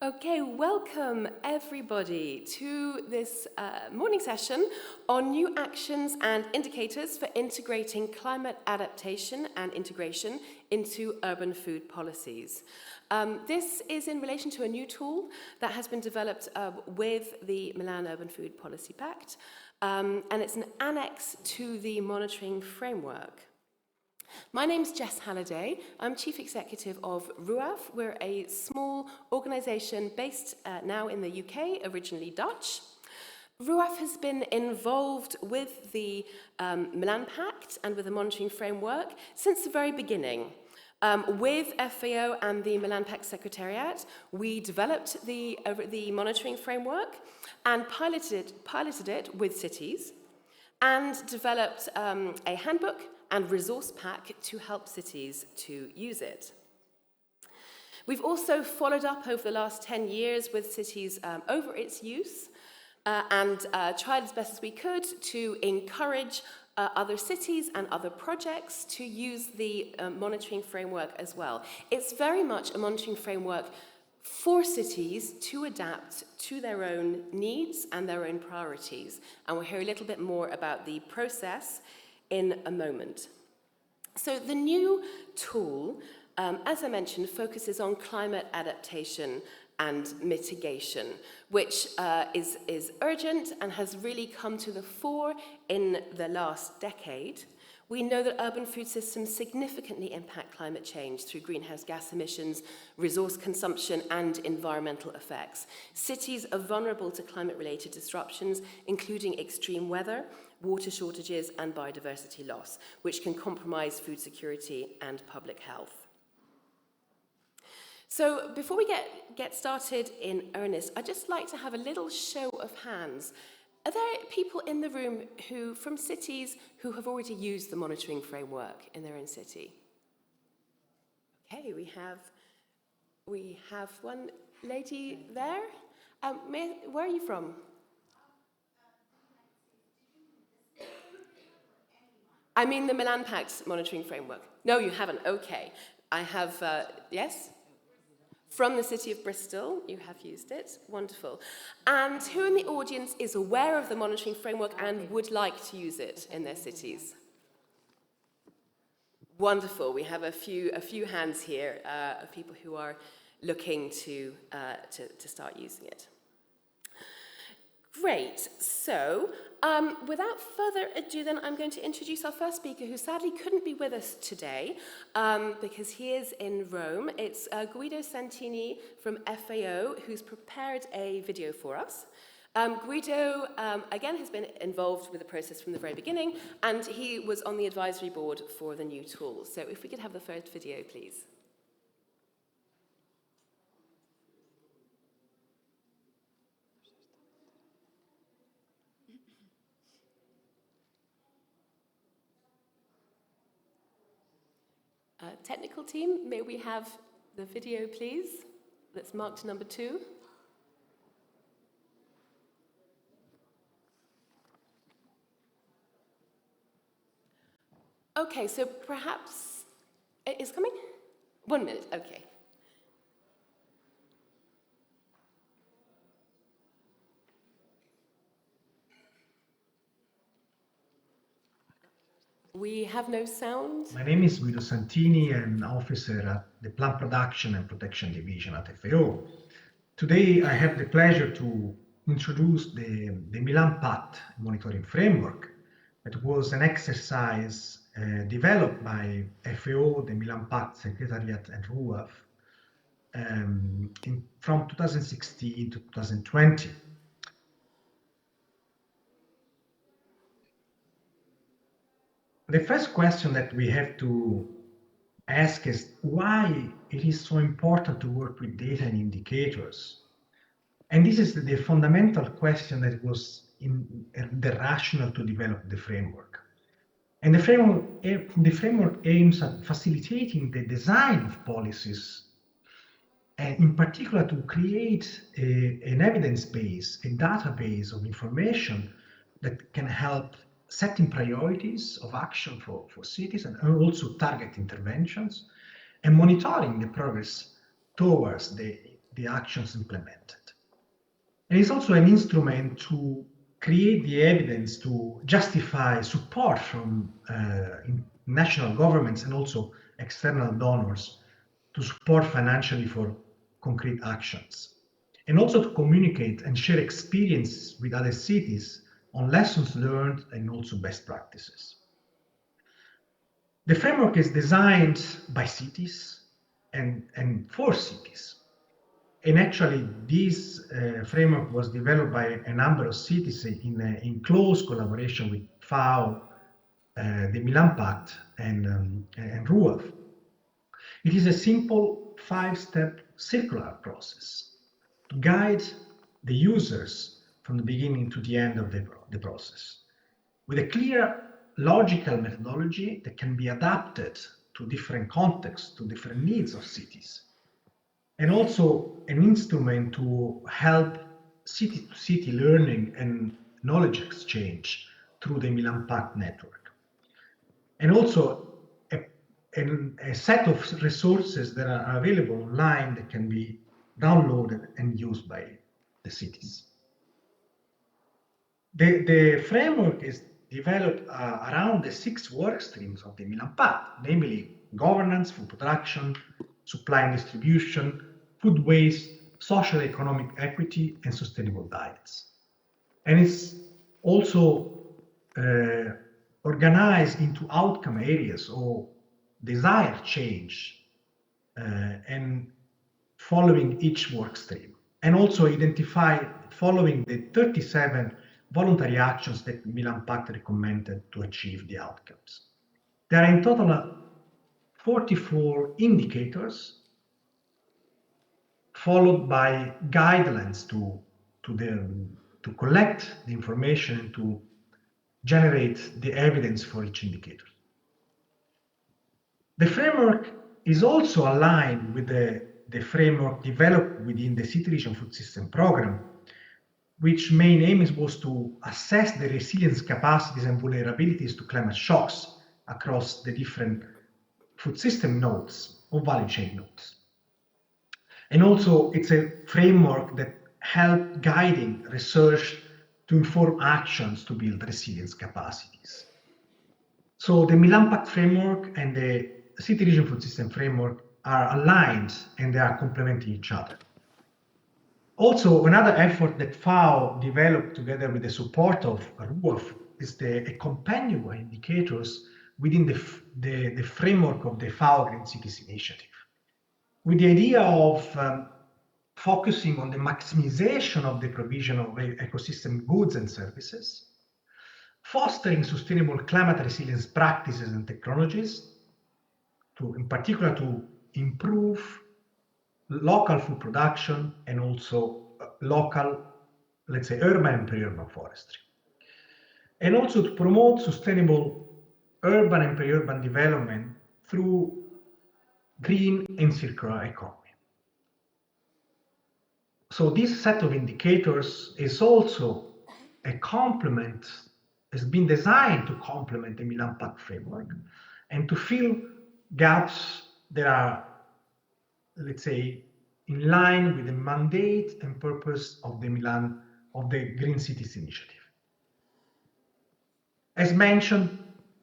Okay, welcome everybody to this morning session on new actions and indicators for integrating climate adaptation and integration into urban food policies. This is in relation to a new tool that has been developed with the Milan Urban Food Policy Pact, and it's an annex to the monitoring framework. My name's Jess Halliday. I'm Chief Executive of RUAF. We're a small organisation based now in the UK, originally Dutch. RUAF has been involved with the Milan Pact and with the monitoring framework since the very beginning. With FAO and the Milan Pact Secretariat, we developed the monitoring framework and piloted it with cities and developed a handbook and resource pack to help cities to use it. We've also followed up over the last 10 years with cities over its use and tried as best as we could to encourage other cities and other projects to use the monitoring framework as well. It's very much a monitoring framework for cities to adapt to their own needs and their own priorities. And we'll hear a little bit more about the process in a moment. So the new tool, as I mentioned, focuses on climate adaptation and mitigation, which is urgent and has really come to the fore in the last decade. We know that urban food systems significantly impact climate change through greenhouse gas emissions, resource consumption, and environmental effects. Cities are vulnerable to climate-related disruptions, including extreme weather, water shortages, and biodiversity loss, which can compromise food security and public health. So before we get started in earnest, I'd just like to have a little show of hands. Are there people in the room from cities who have already used the monitoring framework in their own city? Okay, we have one lady there. Where are you from? I mean the Milan Pact monitoring framework. No, you haven't. Okay. I have, yes? From the city of Bristol, you have used it. Wonderful. And who in the audience is aware of the monitoring framework and would like to use it in their cities? Wonderful. We have a few hands here of people who are looking to start using it. Great. So, without further ado, then I'm going to introduce our first speaker, who sadly couldn't be with us today because he is in Rome. It's Guido Santini from FAO, who's prepared a video for us. Guido, again, has been involved with the process from the very beginning, and he was on the advisory board for the new tool. So if we could have the first video, please. Technical team, may we have the video, please? That's marked number 2. Okay, so perhaps it is coming? 1 minute, okay. We have no sound. My name is Guido Santini. I'm an officer at the Plant Production and Protection Division at FAO. Today, I have the pleasure to introduce the Milan Pact monitoring framework. It was an exercise developed by FAO, the Milan Pact Secretariat, and RUAF from 2016 to 2020. The first question that we have to ask is why it is so important to work with data and indicators. And this is the fundamental question that was in the rationale to develop the framework. And the framework aims at facilitating the design of policies, and in particular to create an evidence base, a database of information that can help setting priorities of action for cities and also target interventions and monitoring the progress towards the the actions implemented. And it's also an instrument to create the evidence to justify support from national governments and also external donors to support financially for concrete actions. And also to communicate and share experience with other cities on lessons learned and also best practices. The framework is designed by cities and for cities. And actually, this framework was developed by a number of cities in close collaboration with FAO, the Milan Pact, and RUAF. It is a simple 5-step circular process to guide the users from the beginning to the end of the process, with a clear logical methodology that can be adapted to different contexts, to different needs of cities, and also an instrument to help city-to-city learning and knowledge exchange through the Milan Pact network. And also a set of resources that are available online that can be downloaded and used by the cities. The framework is developed around the 6 work streams of the Milan Pact, namely governance, food production, supply and distribution, food waste, social economic equity, and sustainable diets. And it's also organized into outcome areas or desired change and following each work stream, and also identify following the 37 voluntary actions that Milan Pact recommended to achieve the outcomes. There are in total 44 indicators followed by guidelines to collect the information and to generate the evidence for each indicator. The framework is also aligned with the framework developed within the City Region Food System Program, which main aim was to assess the resilience capacities and vulnerabilities to climate shocks across the different food system nodes or value chain nodes. And also it's a framework that helps guiding research to inform actions to build resilience capacities. So the Milan Pact framework and the City Region Food System Framework are aligned and they are complementing each other. Also, another effort that FAO developed together with the support of RUAF is a companion of indicators within the framework of the FAO Green Cities Initiative, with the idea of focusing on the maximization of the provision of ecosystem goods and services, fostering sustainable climate resilience practices and technologies, in particular to improve local food production and also local, let's say, urban and peri-urban forestry. And also to promote sustainable urban and peri-urban development through green and circular economy. So this set of indicators is also a complement, has been designed to complement the Milan Pact framework and to fill gaps that are, let's say, in line with the mandate and purpose of the Green Cities Initiative. As mentioned,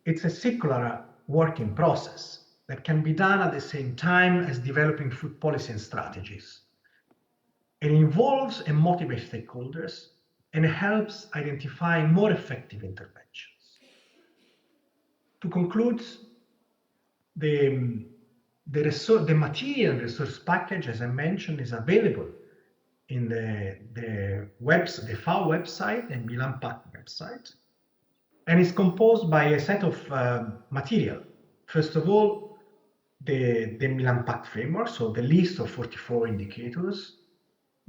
it's a circular working process that can be done at the same time as developing food policy and strategies. It involves and motivates stakeholders and helps identify more effective interventions. To conclude, the material resource package, as I mentioned, is available in the FAO website and Milan Pact website, and is composed by a set of material. First of all, the Milan Pact framework, so the list of 44 indicators,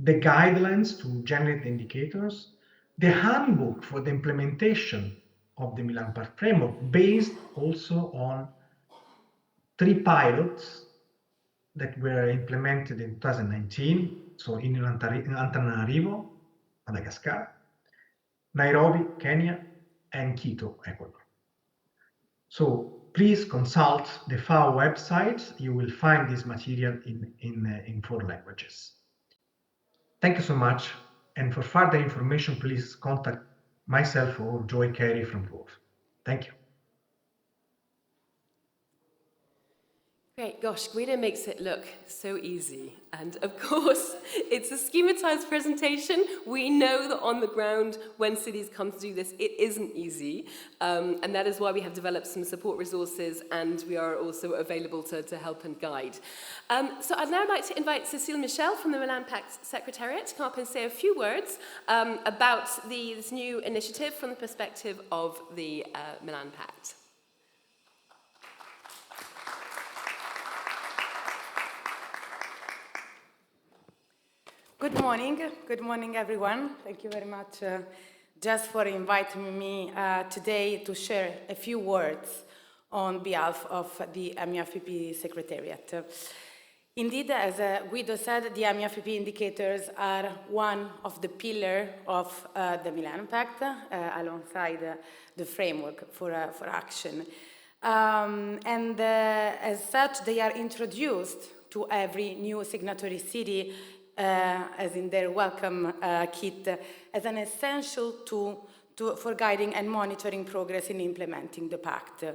the guidelines to generate the indicators, the handbook for the implementation of the Milan Pact framework, based also on 3 pilots that were implemented in 2019, so in Antananarivo, Madagascar, Nairobi, Kenya, and Quito, Ecuador. So please consult the FAO website. You will find this material in 4 languages. Thank you so much. And for further information, please contact myself or Joy Carey from RUAF. Thank you. Great, gosh, Guido makes it look so easy. And of course, it's a schematized presentation. We know that on the ground, when cities come to do this, it isn't easy. And that is why we have developed some support resources, and we are also available to help and guide. So I'd now like to invite Cécile Michel from the Milan Pact Secretariat to come up and say a few words about this new initiative from the perspective of the Milan Pact. Good morning everyone. Thank you very much Jess for inviting me today to share a few words on behalf of the MUFPP Secretariat. Indeed, as Guido said, the MUFPP indicators are one of the pillars of the Milan Pact alongside the framework for action. As such, they are introduced to every new signatory city as in their welcome kit, as an essential tool for guiding and monitoring progress in implementing the pact.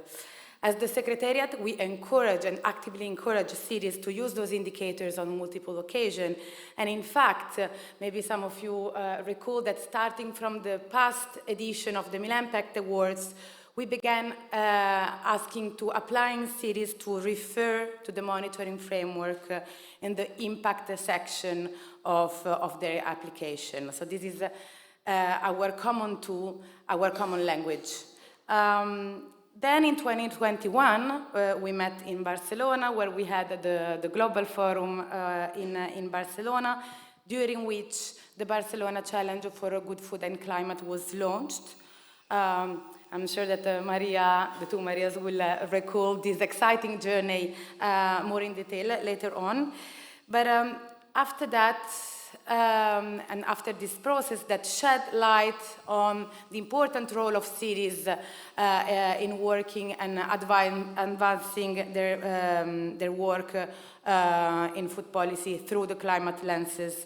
As the Secretariat, we encourage and actively encourage cities to use those indicators on multiple occasions. And in fact, maybe some of you recall that starting from the past edition of the Milan Pact Awards, we began asking to applying cities to refer to the monitoring framework in the impact section of their application. So this is our common tool, our common language. Then in 2021, we met in Barcelona, where we had the Global Forum in Barcelona, during which the Barcelona Challenge for Good Food and Climate was launched. I'm sure that the two Marias will recall this exciting journey more in detail later on. But after that, and after this process that shed light on the important role of cities in working and advancing their work in food policy through the climate lenses,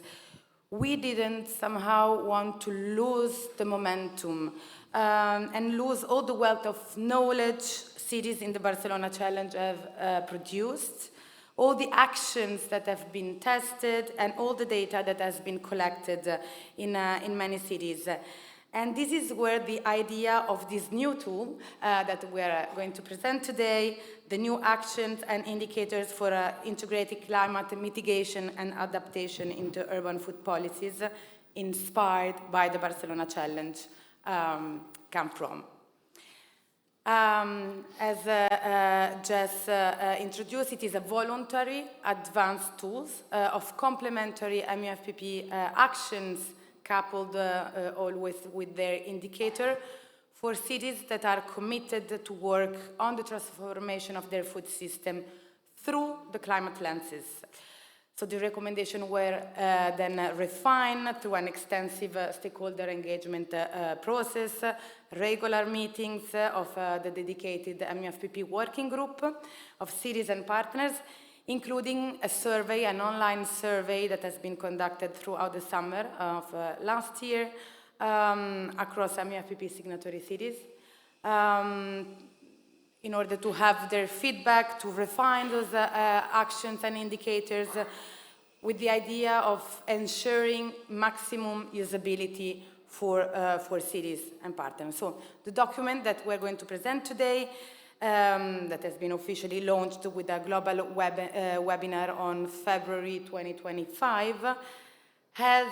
we didn't somehow want to lose the momentum and lose all the wealth of knowledge cities in the Barcelona Challenge have produced, all the actions that have been tested, and all the data that has been collected in many cities. And this is where the idea of this new tool that we're going to present today, the new actions and indicators for integrated climate mitigation and adaptation into urban food policies, inspired by the Barcelona Challenge, come from. As Jess introduced, it is a voluntary advanced tools of complementary MUFPP actions coupled always with their indicator for cities that are committed to work on the transformation of their food system through the climate lenses. So the recommendations were then refined through an extensive stakeholder engagement process, regular meetings of the dedicated MUFPP working group of cities and partners, including a survey, an online survey that has been conducted throughout the summer of last year across MUFPP signatory cities, in order to have their feedback, to refine those actions and indicators with the idea of ensuring maximum usability for cities and partners. So the document that we're going to present today, that has been officially launched with a global webinar on February 2025, has,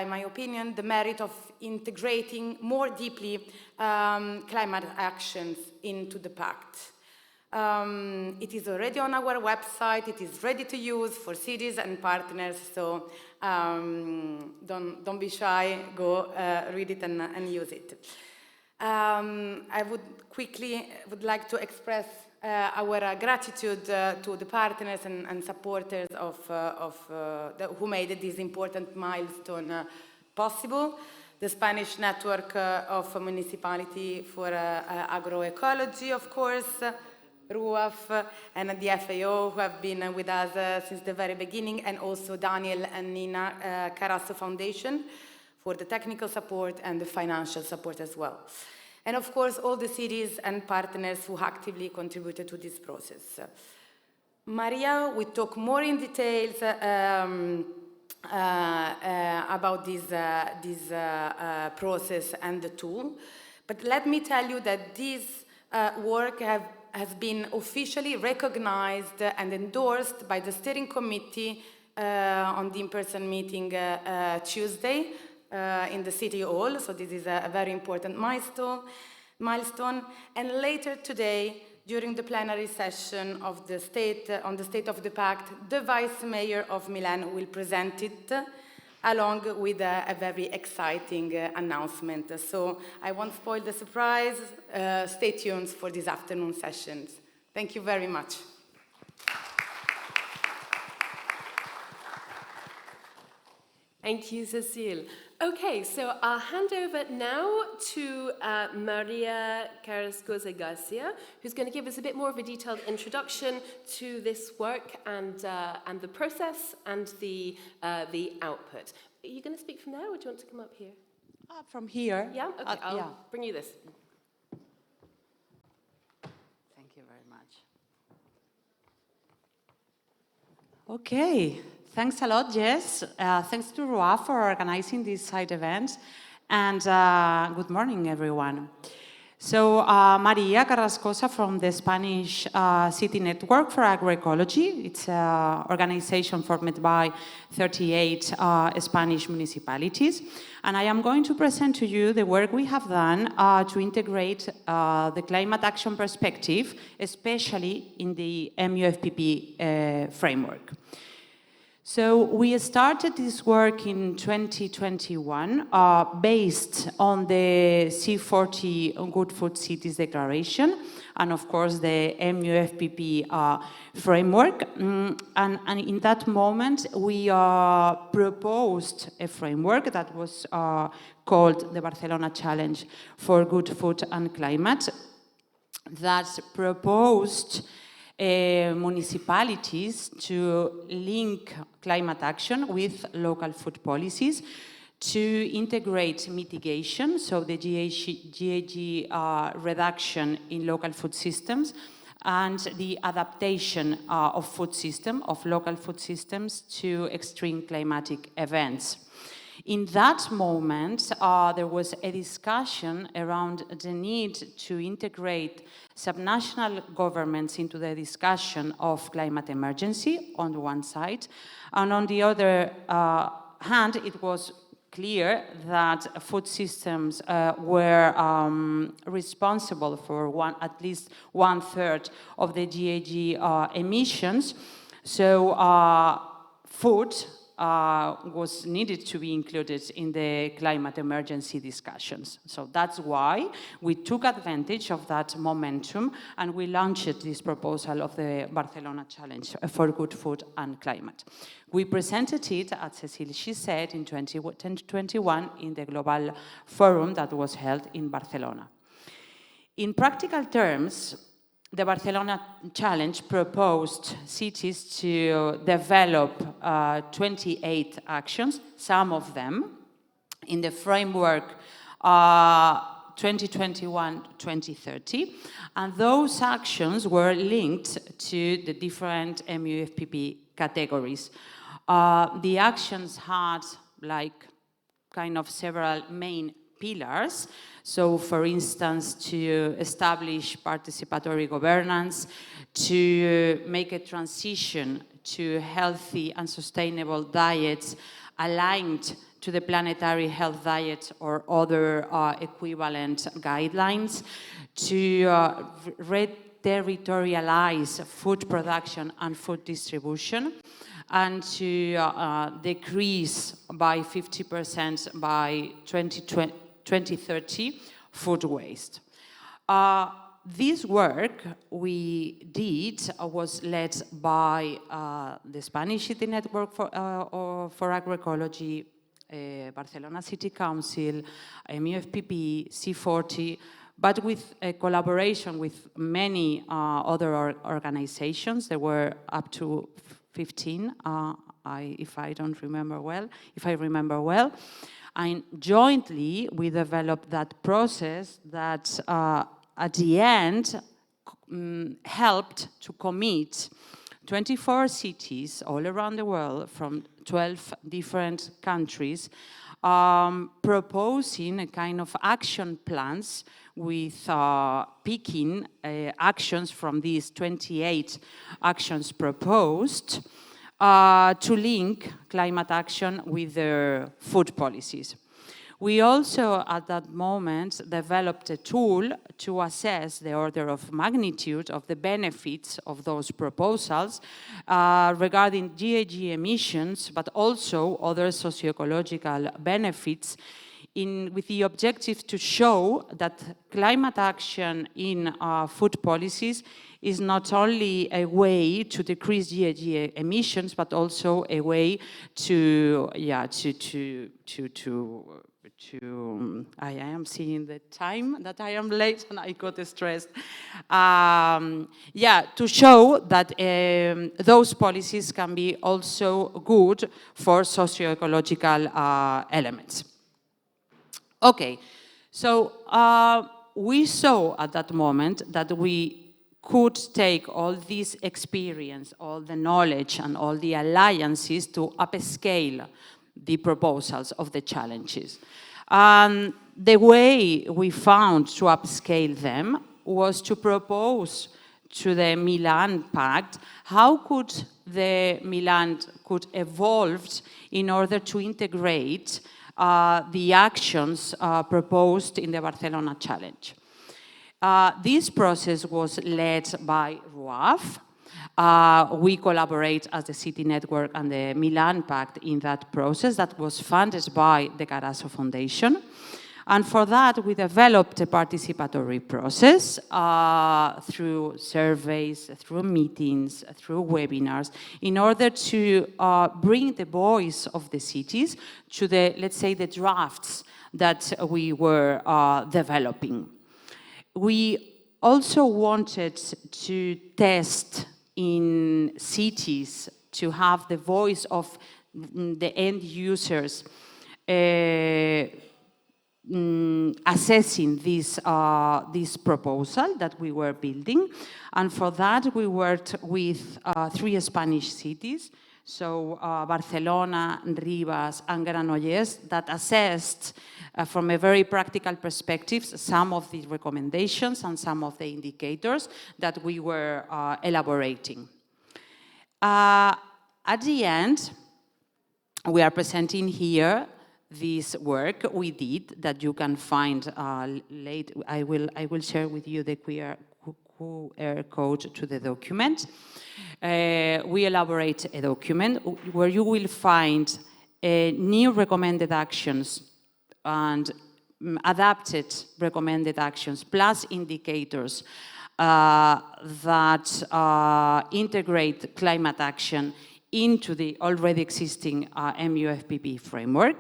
in my opinion, the merit of integrating more deeply climate actions into the pact. It is already on our website, it is ready to use for cities and partners, so don't be shy, go read it and use it. I would like to express our gratitude to the partners and supporters who made this important milestone possible. The Spanish network of municipality for agroecology, of course, RUAF, and the FAO, who have been with us since the very beginning, and also Daniel and Nina Carasso Foundation for the technical support and the financial support as well. And of course, all the cities and partners who actively contributed to this process. Maria will talk more in details about this process and the tool. But let me tell you that this work has been officially recognized and endorsed by the steering committee on the in-person meeting Tuesday in the City Hall. So this is a very important milestone. And later today, during the plenary session of the State of the Pact, the Vice Mayor of Milan will present it along with a very exciting announcement. So I won't spoil the surprise. Stay tuned for this afternoon sessions. Thank you very much. Thank you, Cécile. Okay, so I'll hand over now to Maria Carrascosa Garcia, who's going to give us a bit more of a detailed introduction to this work and the process and the output. Are you going to speak from there, or do you want to come up here? From here. Yeah? Okay, I'll bring you this. Thank you very much. Okay. Thanks a lot, Jess. Thanks to RUAF for organizing this side event. And good morning, everyone. So Maria Carrascosa from the Spanish City Network for Agroecology. It's an organization formed by 38 Spanish municipalities. And I am going to present to you the work we have done to integrate the climate action perspective, especially in the MUFPP framework. So we started this work in 2021 based on the C40 Good Food Cities Declaration and of course the MUFPP framework. And in that moment we proposed a framework that was called the Barcelona Challenge for Good Food and Climate that proposed municipalities to link climate action with local food policies, to integrate mitigation, so the GHG reduction in local food systems, and the adaptation of local food systems to extreme climatic events. In that moment, there was a discussion around the need to integrate subnational governments into the discussion of climate emergency on the one side, and on the other hand, it was clear that food systems were responsible for at least 1/3 of the GHG emissions. So food was needed to be included in the climate emergency discussions. So that's why we took advantage of that momentum and we launched this proposal of the Barcelona Challenge for Good Food and Climate. We presented it, as Cécile she said, in 2021 in the Global Forum that was held in Barcelona. In practical terms, the Barcelona Challenge proposed cities to develop 28 actions, some of them in the framework 2021-2030, and those actions were linked to the different MUFPP categories. The actions had kind of several main pillars. So, for instance, to establish participatory governance, to make a transition to healthy and sustainable diets aligned to the planetary health diet or other equivalent guidelines, to re-territorialize food production and food distribution, and to decrease by 50% by 2030 food waste. This work we did was led by the Spanish City Network for Agroecology, Barcelona City Council, MUFPP, C40, but with a collaboration with many other organizations. There were up to 15, if I remember well. And jointly, we developed that process that at the end helped to commit 24 cities all around the world from 12 different countries, proposing a kind of action plans with picking actions from these 28 actions proposed to link climate action with their food policies. We also, at that moment, developed a tool to assess the order of magnitude of the benefits of those proposals regarding GHG emissions, but also other socio-ecological benefits, with the objective to show that climate action in food policies is not only a way to decrease GHG emissions, but also a way to I am seeing the time that I am late and I got stressed. To show that those policies can be also good for socio-ecological elements. Okay, so we saw at that moment that we could take all this experience, all the knowledge and all the alliances to upscale the proposals of the challenges. The way we found to upscale them was to propose to the Milan Pact how could the Milan could evolve in order to integrate the actions proposed in the Barcelona Challenge. This process was led by RUAF. We collaborate as the City Network and the Milan Pact in that process that was funded by the Carasso Foundation. And for that, we developed a participatory process through surveys, through meetings, through webinars, in order to bring the voice of the cities to the, let's say, the drafts that we were developing. We also wanted to test in cities to have the voice of the end users assessing this proposal that we were building. And for that, we worked with 3 Spanish cities, so Barcelona, Rivas, and Granollers, that assessed from a very practical perspective some of the recommendations and some of the indicators that we were elaborating. At the end, we are presenting here this work we did that you can find late. I will share with you the QR code to the document. We elaborate a document where you will find new recommended actions and adapted recommended actions plus indicators that integrate climate action into the already existing MUFPP framework.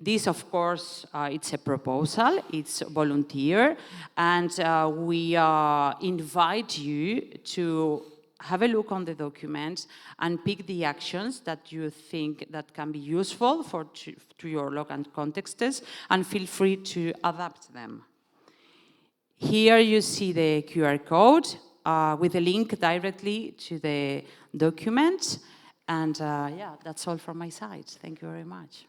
This, of course, it's a proposal, it's volunteer, and we invite you to have a look on the document and pick the actions that you think that can be useful to your local contexts, and feel free to adapt them. Here you see the QR code with a link directly to the document, and yeah, that's all from my side. Thank you very much.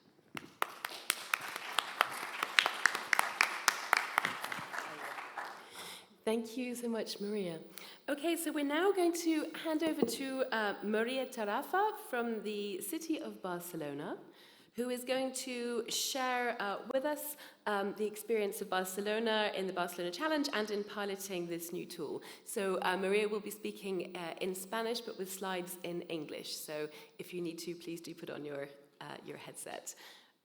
Thank you so much, Maria. Okay, so we're now going to hand over to Maria Tarafa from the city of Barcelona, who is going to share with us the experience of Barcelona in the Barcelona Challenge and in piloting this new tool. So Maria will be speaking in Spanish, but with slides in English. So if you need to, please do put on your headset.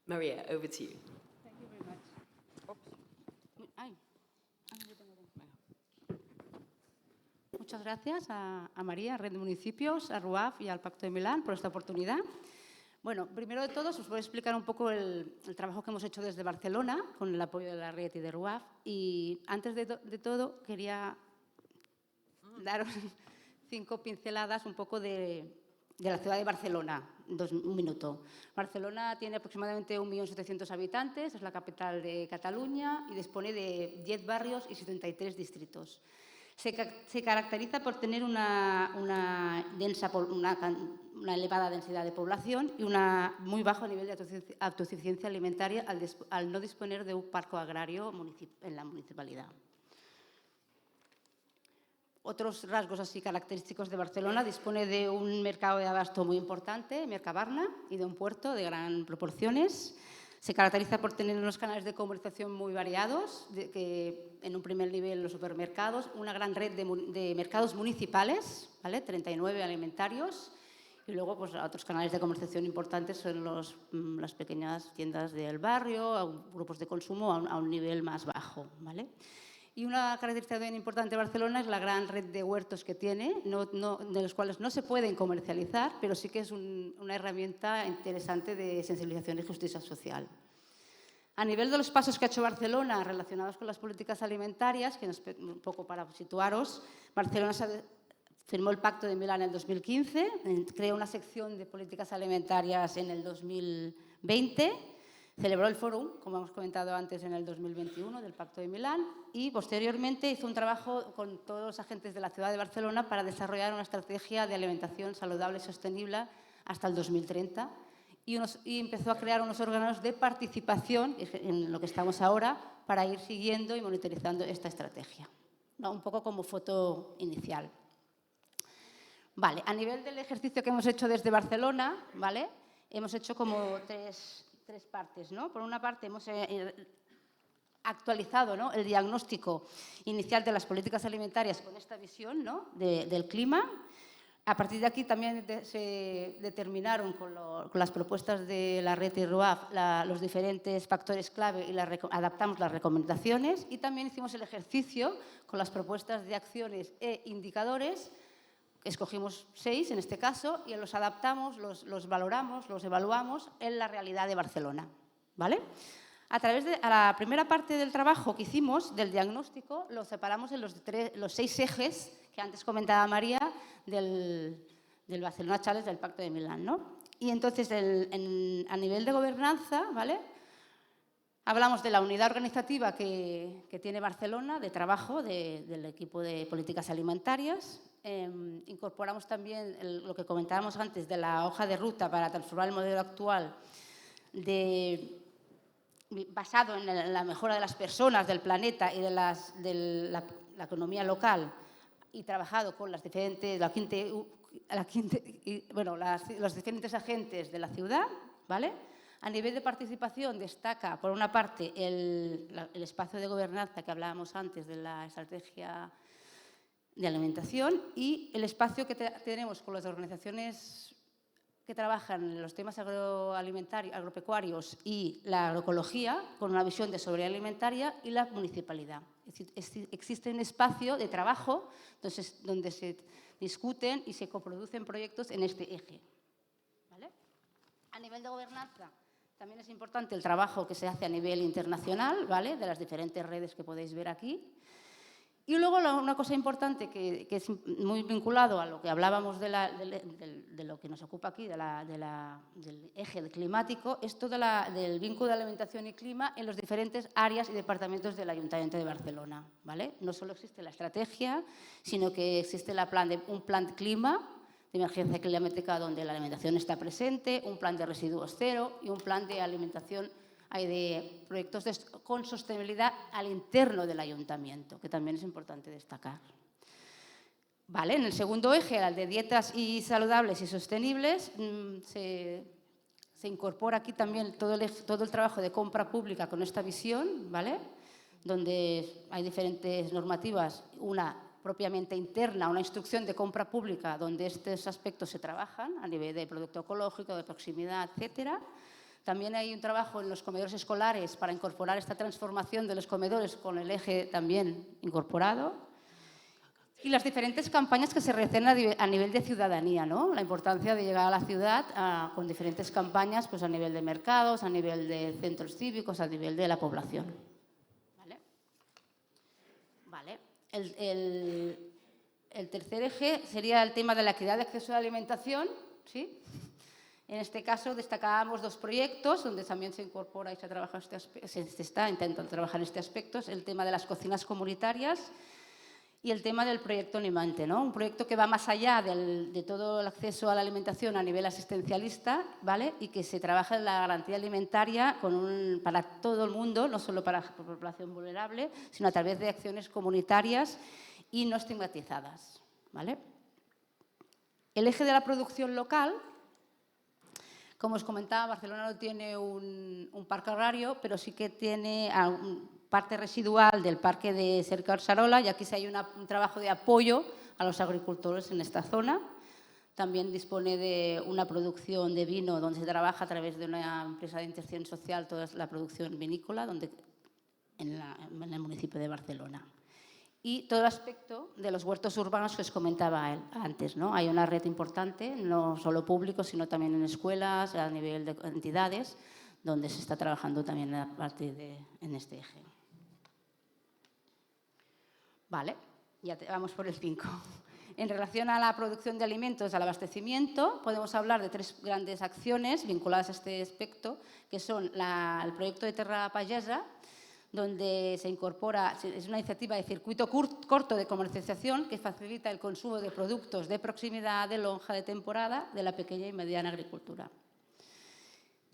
Maria, over to you. Thank you very much. Muchas gracias a María, a Red de Municipios, a RUAF y al Pacto de Milán por esta oportunidad. Bueno, primero de todo, os voy a explicar un poco el trabajo que hemos hecho desde Barcelona, con el apoyo de la red y de RUAF. Y antes de todo, quería daros 5 pinceladas un poco de la ciudad de Barcelona, un minuto. Barcelona tiene aproximadamente 1.700.000 habitantes, es la capital de Cataluña y dispone de 10 barrios y 73 distritos. Se caracteriza por tener una elevada densidad de población y un muy bajo nivel de autosuficiencia alimentaria al no disponer de un parque agrario en la municipalidad. Otros rasgos así característicos de Barcelona: dispone de un mercado de abasto muy importante, Mercabarna, y de un puerto de gran proporciones. Se caracteriza por tener unos canales de comercialización muy variados, que en un primer nivel los supermercados, una gran red de mercados municipales, ¿vale? 39 alimentarios, y luego pues, otros canales de comercialización importantes son las pequeñas tiendas del barrio, grupos de consumo a un nivel más bajo, ¿vale? Y una característica bien importante de Barcelona es la gran red de huertos que tiene, de los cuales no se pueden comercializar, pero sí que es una herramienta interesante de sensibilización y justicia social. A nivel de los pasos que ha hecho Barcelona relacionados con las políticas alimentarias, que un poco para situaros, Barcelona firmó el Pacto de Milan en el 2015, creó una sección de políticas alimentarias en el 2020, celebró el Fórum, como hemos comentado antes, en el 2021 del Pacto de Milán y posteriormente hizo un trabajo con todos los agentes de la ciudad de Barcelona para desarrollar una estrategia de alimentación saludable y sostenible hasta el 2030 y empezó a crear unos órganos de participación, en lo que estamos ahora, para ir siguiendo y monitorizando esta estrategia. ¿No? Un poco como foto inicial. Vale, a nivel del ejercicio que hemos hecho desde Barcelona, ¿vale? Hemos hecho como tres partes, ¿no? Por una parte, hemos actualizado, ¿no?, el diagnóstico inicial de las políticas alimentarias con esta visión, ¿no?, del clima. A partir de aquí también se determinaron con las propuestas de la red y RUAF los diferentes factores clave y adaptamos las recomendaciones y también hicimos el ejercicio con las propuestas de acciones e indicadores. Escogimos 6 en este caso y los adaptamos, los valoramos, los evaluamos en la realidad de Barcelona, ¿vale? A la primera parte del trabajo que hicimos, del diagnóstico, lo separamos en los 6 ejes que antes comentaba María del Barcelona Challenge del Pacto de Milán, ¿no? Y entonces, a nivel de gobernanza, ¿vale?, hablamos de la unidad organizativa que tiene Barcelona, de trabajo del equipo de políticas alimentarias. Incorporamos también lo que comentábamos antes de la hoja de ruta para transformar el modelo actual basado en la mejora de las personas, del planeta y de la economía local y trabajado con los diferentes agentes de la ciudad, ¿vale? A nivel de participación destaca, por una parte, el espacio de gobernanza que hablábamos antes de la estrategia de alimentación y el espacio que tenemos con las organizaciones que trabajan en los temas agropecuarios y la agroecología, con una visión de soberanía alimentaria, y la municipalidad. Es decir, existe un espacio de trabajo donde se discuten y se coproducen proyectos en este eje, ¿vale? A nivel de gobernanza, también es importante el trabajo que se hace a nivel internacional, ¿vale?, de las diferentes redes que podéis ver aquí. Y luego una cosa importante que es muy vinculado a lo que hablábamos de lo que nos ocupa aquí, del eje climático, es todo del vínculo de alimentación y clima en los diferentes áreas y departamentos del Ayuntamiento de Barcelona, ¿vale? No solo existe la estrategia, sino que existe un plan de clima, de emergencia climática, donde la alimentación está presente, un plan de residuos cero y un plan de alimentación de proyectos con sostenibilidad al interno del ayuntamiento, que también es importante destacar. Vale, en el segundo eje, el de dietas y saludables y sostenibles, se incorpora aquí también todo el trabajo de compra pública con esta visión, ¿vale?, donde hay diferentes normativas, una propiamente interna, una instrucción de compra pública donde estos aspectos se trabajan a nivel de producto ecológico, de proximidad, etcétera. También hay un trabajo en los comedores escolares para incorporar esta transformación de los comedores con el eje también incorporado. Y las diferentes campañas que se realizan a nivel de ciudadanía, ¿no? La importancia de llegar a la ciudad con diferentes campañas pues a nivel de mercados, a nivel de centros cívicos, a nivel de la población. ¿Vale? Vale. El tercer eje sería el tema de la equidad de acceso a la alimentación, ¿sí? En este caso destacábamos 2 proyectos donde también se incorpora y se está intentando trabajar este aspecto, el tema de las cocinas comunitarias y el tema del proyecto Animante, ¿no? Un proyecto que va más allá de todo el acceso a la alimentación a nivel asistencialista, ¿vale? Y que se trabaja en la garantía alimentaria para todo el mundo, no solo para la población vulnerable, sino a través de acciones comunitarias y no estigmatizadas, ¿vale? El eje de la producción local, como os comentaba, Barcelona no tiene un parque agrario, pero sí que tiene parte residual del parque de cerca de Sarola, y aquí sí hay un trabajo de apoyo a los agricultores en esta zona. También dispone de una producción de vino donde se trabaja a través de una empresa de intervención social toda la producción vinícola en el municipio de Barcelona. Y todo el aspecto de los huertos urbanos que os comentaba antes, ¿no? Hay una red importante, no solo público, sino también en escuelas, a nivel de entidades, donde se está trabajando también en este eje. Vale, ya vamos por el 5. En relación a la producción de alimentos, al abastecimiento, podemos hablar de 3 grandes acciones vinculadas a este aspecto, que son el proyecto de Terra Pagesa, donde se incorpora, es una iniciativa de circuito corto de comercialización que facilita el consumo de productos de proximidad, de lonja, de temporada, de la pequeña y mediana agricultura.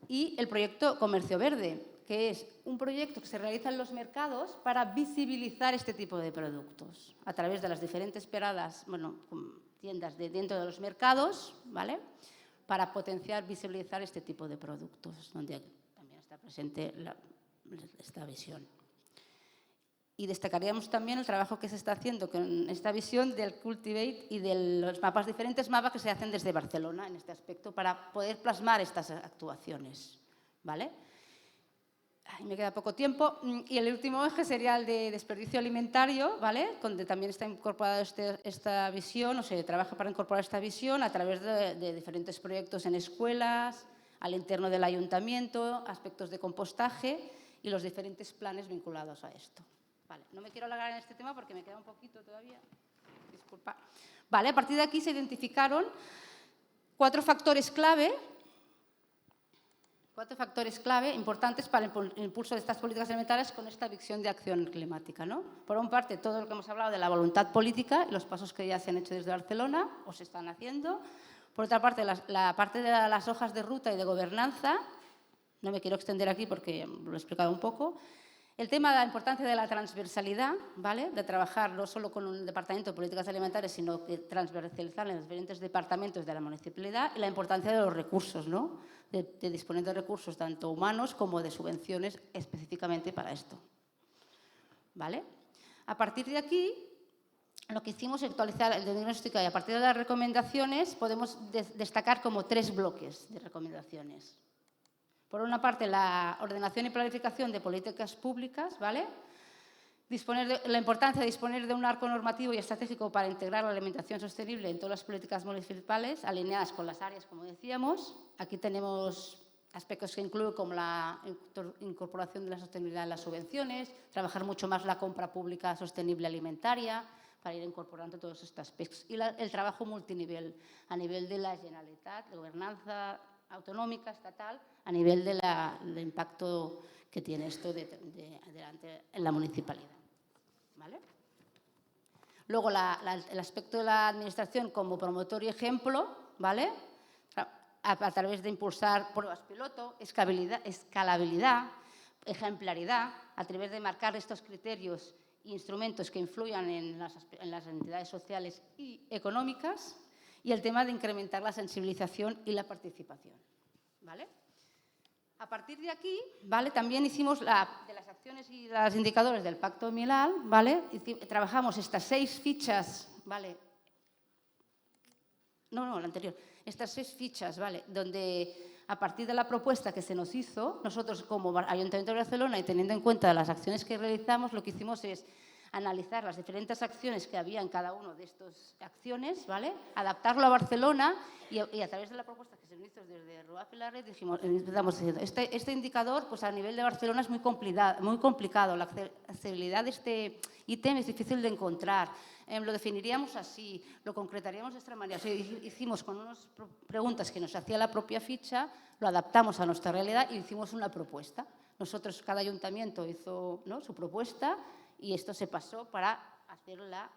Y el proyecto Comercio Verde, que es un proyecto que se realiza en los mercados para visibilizar este tipo de productos a través de las diferentes tiendas dentro de los mercados, ¿vale? Para potenciar, visibilizar este tipo de productos, donde también está presente esta visión. Y destacaríamos también el trabajo que se está haciendo con esta visión del Cultivate y de los diferentes mapas que se hacen desde Barcelona en este aspecto para poder plasmar estas actuaciones, ¿vale? Me queda poco tiempo. Y el último eje sería el de desperdicio alimentario, ¿vale? Donde también está incorporada esta visión, o se trabaja para incorporar esta visión a través de diferentes proyectos en escuelas, al interno del ayuntamiento, aspectos de compostaje y los diferentes planes vinculados a esto. Vale, no me quiero alargar en este tema porque me queda un poquito todavía. Disculpa. Vale, a partir de aquí se identificaron 4 factores clave importantes para el impulso de estas políticas alimentarias con esta visión de acción climática, ¿no? Por una parte, todo lo que hemos hablado de la voluntad política y los pasos que ya se han hecho desde Barcelona o se están haciendo. Por otra parte, la parte de las hojas de ruta y de gobernanza. No me quiero extender aquí porque lo he explicado un poco. El tema de la importancia de la transversalidad, ¿vale? De trabajar no solo con un departamento de políticas alimentarias, sino que transversalizar en los diferentes departamentos de la municipalidad, y la importancia de los recursos, ¿no? De disponer de recursos tanto humanos como de subvenciones específicamente para esto. ¿Vale? A partir de aquí, lo que hicimos es actualizar el diagnóstico y a partir de las recomendaciones podemos destacar como 3 bloques de recomendaciones. Por una parte, la ordenación y planificación de políticas públicas, ¿vale? La importancia de disponer de un arco normativo y estratégico para integrar la alimentación sostenible en todas las políticas municipales, alineadas con las áreas, como decíamos. Aquí tenemos aspectos que incluyen como la incorporación de la sostenibilidad en las subvenciones, trabajar mucho más la compra pública sostenible alimentaria, para ir incorporando todos estos aspectos. Y el trabajo multinivel, a nivel de la Generalitat, de gobernanza autonómica, estatal, a nivel del impacto que tiene esto en la municipalidad. ¿Vale? Luego, el aspecto de la administración como promotor y ejemplo, ¿vale? A través de impulsar pruebas piloto, escalabilidad, ejemplaridad, a través de marcar estos criterios e instrumentos que influyan en las entidades sociales y económicas, y el tema de incrementar la sensibilización y la participación. ¿Vale? A partir de aquí, ¿vale? También hicimos de las acciones y los indicadores del Pacto de Milan, ¿vale? Trabajamos estas 6 fichas, ¿vale? No, la anterior. Estas 6 fichas, ¿vale? Donde a partir de la propuesta que se nos hizo, nosotros como Ayuntamiento de Barcelona y teniendo en cuenta las acciones que realizamos, lo que hicimos es analizar las diferentes acciones que había en cada una de estas acciones, ¿vale? Adaptarlo a Barcelona y a través de la propuesta que se nos hizo desde RUAF y la red, empezamos diciendo, este indicador pues a nivel de Barcelona es muy complicado, la accesibilidad de este ítem es difícil de encontrar. Lo definiríamos así, lo concretaríamos de esta manera. O sea, hicimos con unas preguntas que nos hacía la propia ficha, lo adaptamos a nuestra realidad y hicimos una propuesta. Nosotros, cada ayuntamiento hizo, ¿no?, su propuesta y esto se pasó para hacer la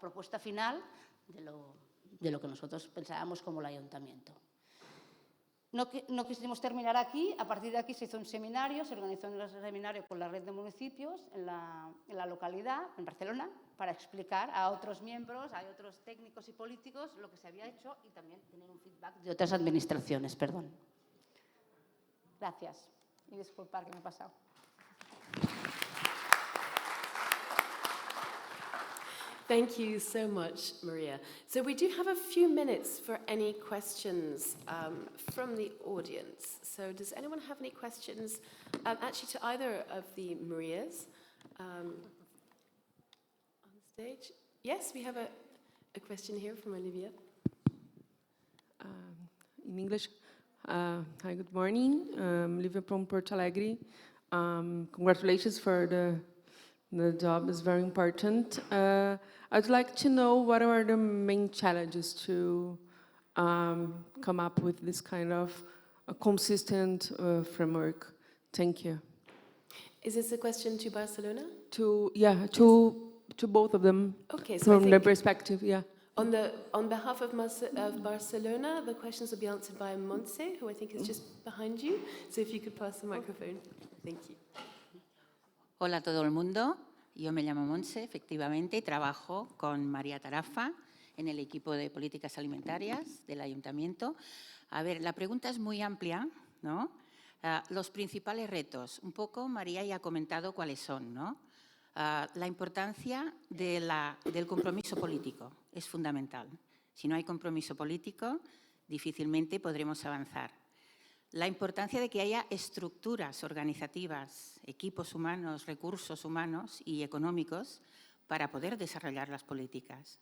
propuesta final de lo que nosotros pensábamos como el ayuntamiento. No quisimos terminar aquí, a partir de aquí se hizo un seminario, se organizó un seminario con la red de municipios en la localidad, en Barcelona, para explicar a otros miembros, a otros técnicos y políticos lo que se había hecho y también tener un feedback de otras administraciones. Perdón. Gracias. Y disculpar que me he pasado. Thank you so much, Maria. So we do have a few minutes for any questions from the audience. So does anyone have any questions, actually to either of the Marias on stage? Yes, we have a question here from Olivia. In English. Hi, good morning. Olivia from Porto Alegre. Congratulations for the job, is very important. I'd like to know what are the main challenges to come up with this kind of a consistent framework. Thank you. Is this a question to Barcelona? To both of them. Okay, so from their perspective, yeah. On behalf of Barcelona, the questions will be answered by Montse, who I think is just behind you. So if you could pass the microphone. Thank you. Hola a todo el mundo. Yo me llamo Montse, efectivamente, y trabajo con María Tarafa en el equipo de políticas alimentarias del Ayuntamiento. A ver, la pregunta es muy amplia, ¿no? Los principales retos, un poco María ya ha comentado cuáles son, ¿no? La importancia del compromiso político es fundamental. Si no hay compromiso político, difícilmente podremos avanzar. La importancia de que haya estructuras organizativas, equipos humanos, recursos humanos y económicos para poder desarrollar las políticas.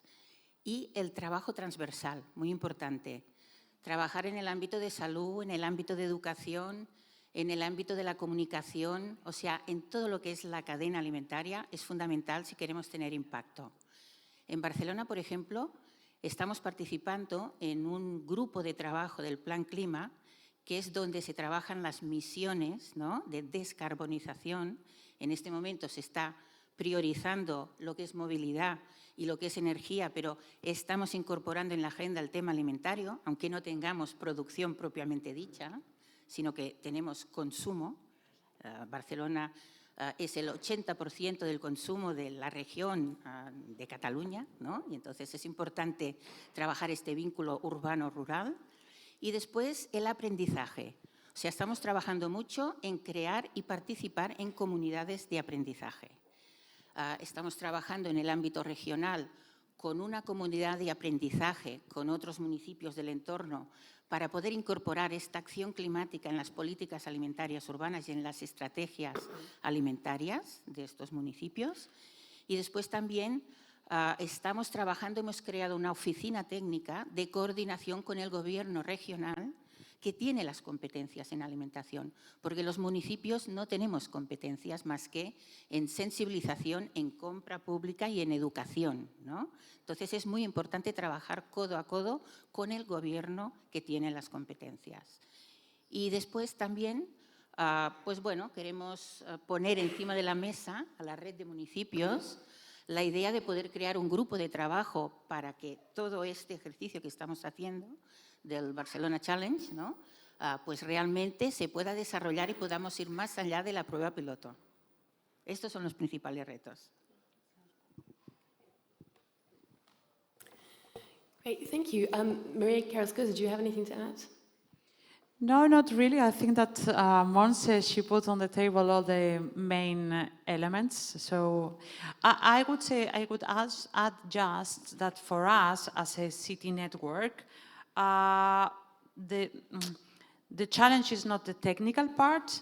Y el trabajo transversal, muy importante. Trabajar en el ámbito de salud, en el ámbito de educación, en el ámbito de la comunicación, o sea, en todo lo que es la cadena alimentaria, es fundamental si queremos tener impacto. En Barcelona, por ejemplo, estamos participando en un grupo de trabajo del Plan Clima, que es donde se trabajan las misiones, ¿no?, de descarbonización. En este momento se está priorizando lo que es movilidad y lo que es energía, pero estamos incorporando en la agenda el tema alimentario, aunque no tengamos producción propiamente dicha, sino que tenemos consumo. Barcelona es el 80% del consumo de la región de Cataluña, ¿no? Y entonces es importante trabajar este vínculo urbano-rural. Y después el aprendizaje. O sea, estamos trabajando mucho en crear y participar en comunidades de aprendizaje. Estamos trabajando en el ámbito regional con una comunidad de aprendizaje, con otros municipios del entorno, para poder incorporar esta acción climática en las políticas alimentarias urbanas y en las estrategias alimentarias de estos municipios. Y después también estamos trabajando, hemos creado una oficina técnica de coordinación con el gobierno regional que tiene las competencias en alimentación, porque los municipios no tenemos competencias más que en sensibilización, en compra pública y en educación, ¿no? Entonces es muy importante trabajar codo a codo con el gobierno que tiene las competencias. Y después también, pues bueno, queremos poner encima de la mesa a la red de municipios la idea de poder crear un grupo de trabajo para que todo este ejercicio que estamos haciendo del Barcelona Challenge, ¿no?, pues realmente se pueda desarrollar y podamos ir más allá de la prueba piloto. Estos son los principales retos. Great, thank you. Maria Carrasco, did you have anything to add? No, not really. I think that Montse, she put on the table all the main elements. So I would say, I would add just that for us as a city network, the challenge is not the technical part,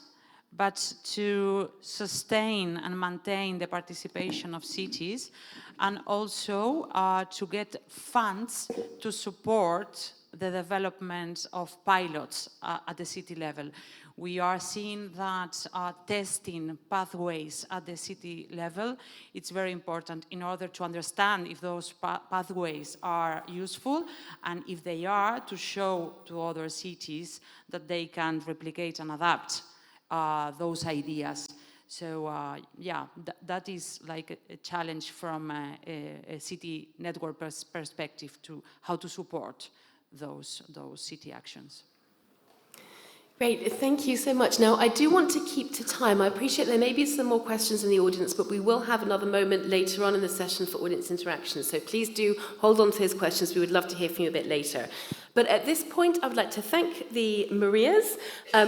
but to sustain and maintain the participation of cities, and also to get funds to support the development of pilots at the city level. We are seeing that testing pathways at the city level, it's very important in order to understand if those pathways are useful, and if they are, to show to other cities that they can replicate and adapt those ideas. So yeah, that is like a challenge from a city network perspective to how to support those city actions. Great, thank you so much. Now, I do want to keep to time. I appreciate there may be some more questions in the audience, but we will have another moment later on in the session for audience interaction. So please do hold on to those questions. We would love to hear from you a bit later. But at this point, I would like to thank the Marias.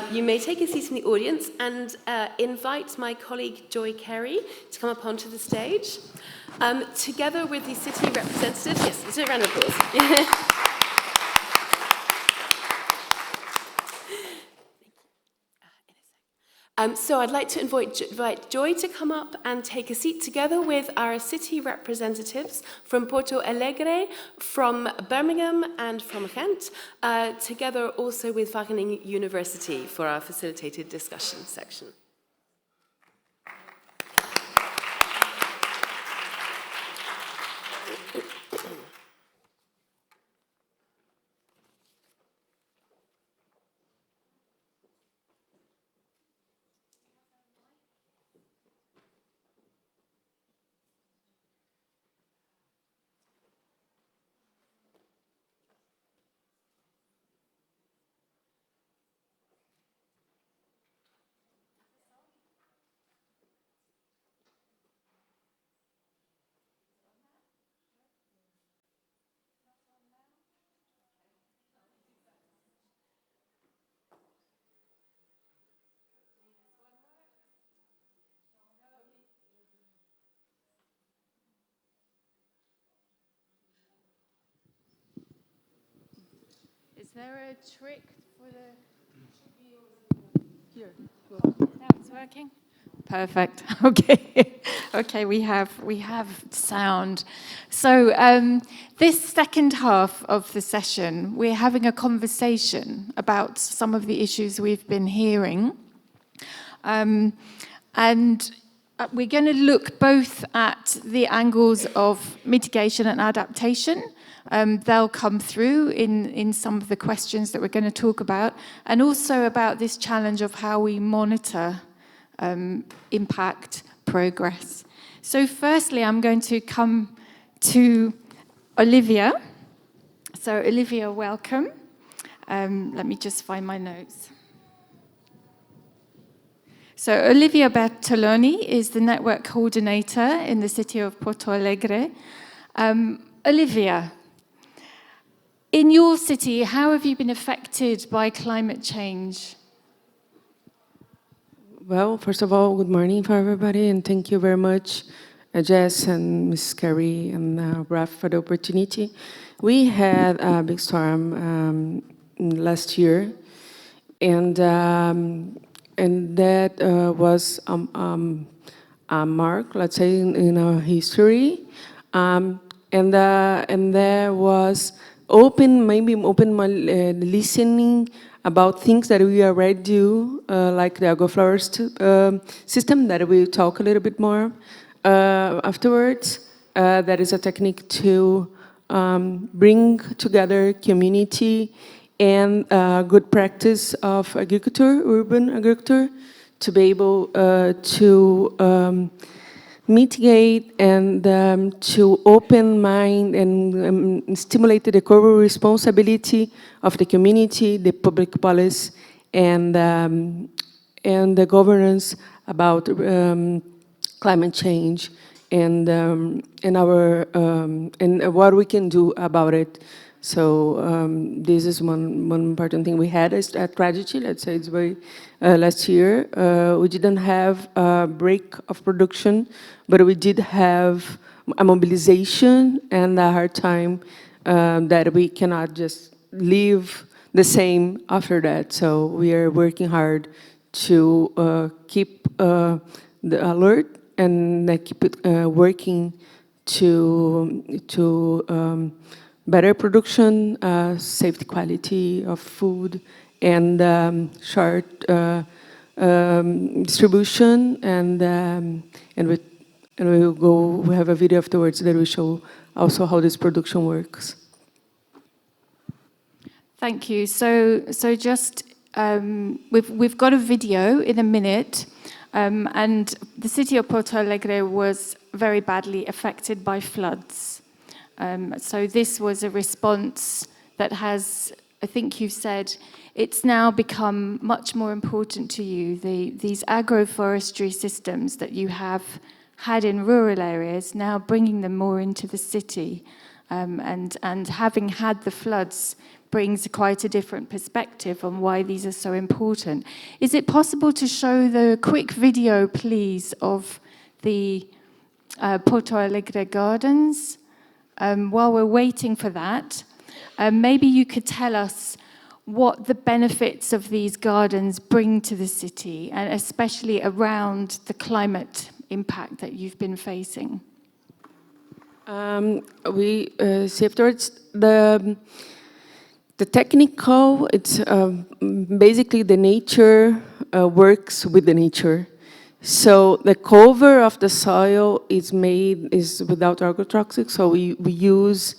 You may take a seat in the audience and invite my colleague Joy Carey to come up onto the stage. Together with the city representatives, yes, let's do a round of applause. So I'd like to invite Joy to come up and take a seat together with our city representatives from Porto Alegre, from Birmingham and from Ghent, together also with Wageningen University for our facilitated discussion section. Is there a trick for the... Here. Now it's working? Perfect. Okay. Okay, we have sound. So this second half of the session, we're having a conversation about some of the issues we've been hearing. And we're going to look both at the angles of mitigation and adaptation. They'll come through in some of the questions that we're going to talk about, and also about this challenge of how we monitor impact progress. So firstly, I'm going to come to Olivia. So Olivia, welcome. Let me just find my notes. So Olivia Bertoloni is the network coordinator in the city of Porto Alegre. Olivia, in your city, how have you been affected by climate change? Well, first of all, good morning for everybody, and thank you very much, Jess and Mrs. Carey and RUAF for the opportunity. We had a big storm last year, and that was a mark, let's say, in our history, and there was open listening about things that we already do, like the agroflorist system that we'll talk a little bit more afterwards. That is a technique to bring together community and good practice of agriculture, urban agriculture, to be able to mitigate and to open mind and stimulate the corporate responsibility of the community, the public policy, and the governance about climate change and our and what we can do about it. So this is one important thing. We had a strategy, let's say it's very, last year. We didn't have a break of production, but we did have a mobilization and a hard time that we cannot just leave the same after that. So we are working hard to keep the alert and keep it working to better production, safety quality of food, and short distribution, and we have a video afterwards that will show also how this production works. Thank you. So just we've got a video in a minute, and the city of Porto Alegre was very badly affected by floods. So this was a response that has, I think you said, it's now become much more important to you. These agroforestry systems that you have had in rural areas, now bringing them more into the city, and having had the floods brings quite a different perspective on why these are so important. Is it possible to show the quick video, please, of the Porto Alegre gardens? While we're waiting for that, maybe you could tell us what the benefits of these gardens bring to the city, and especially around the climate impact that you've been facing. We see afterwards the technical, it's basically the nature works with the nature. So the cover of the soil is without agrotoxic. So we use,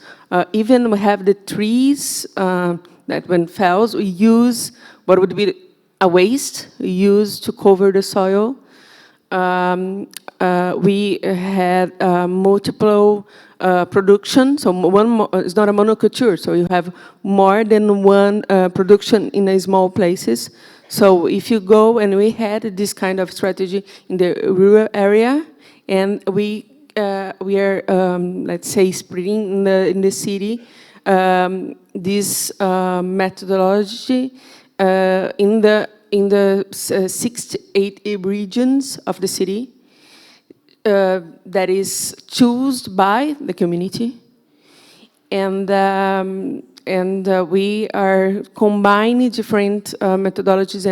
even we have the trees that when fells, we use what would be a waste we use to cover the soil. We had multiple production, so it's not a monoculture, so you have more than one production in a small places. So if you go, and we had this kind of strategy in the rural area, and we are, let's say, spreading in the city this methodology in the 6 to 8 regions of the city. That is chosen by the community, and we are combining different methodologies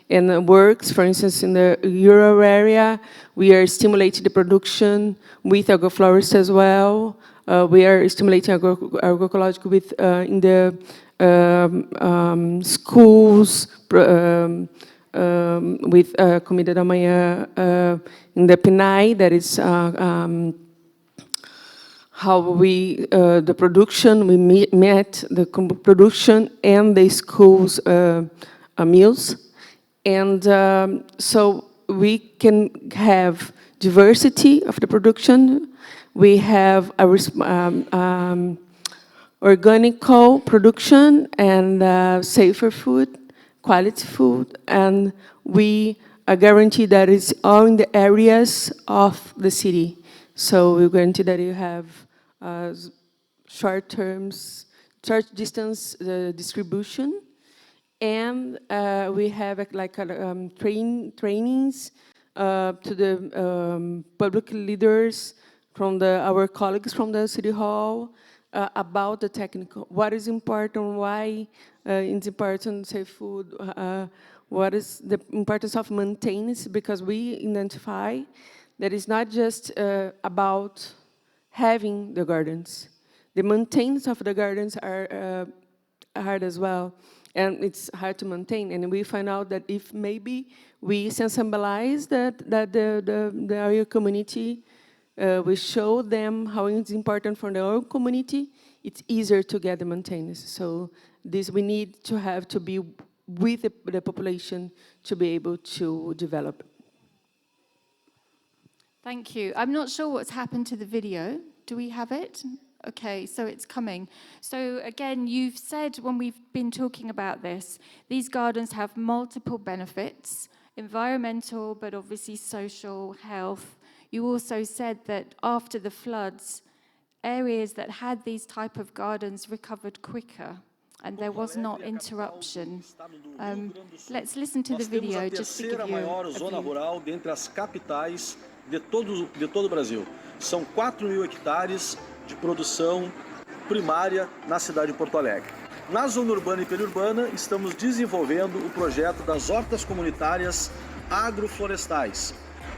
and works. For instance, in the rural area, we are stimulating the production with agroflorists as well. We are stimulating agroecology with in the schools. With Comida da Manhã in the PNAE, that is how we, the production, we met the production and the schools meals. And so we can have diversity of the production. We have a organical production and safer food, quality food, and we guarantee that it's all in the areas of the city. So we guarantee that you have short distance distribution, and we have trainings to the public leaders from our colleagues from the City Hall about the technical, what is important, why it's important to save food, what is the importance of maintenance, because we identify that it's not just about having the gardens. The maintenance of the gardens are hard as well, and it's hard to maintain. And we find out that if maybe we sensibilize that the area community, we show them how it's important for their own community, it's easier to get the maintenance. So this we need to be with the population to be able to develop. Thank you. I'm not sure what's happened to the video. Do we have it? Okay, so it's coming. So again, you've said when we've been talking about this, these gardens have multiple benefits, environmental, but obviously social, health. You also said that after the floods, areas that had these type of gardens recovered quicker, and there was not interruption. Let's listen to the video just to give you a zona rural dentre as capitais de todo o Brasil. São 4.000 hectares de produção primária na cidade de Porto Alegre. Na zona urbana e periurbana, estamos desenvolvendo o projeto das hortas comunitárias agroflorestais.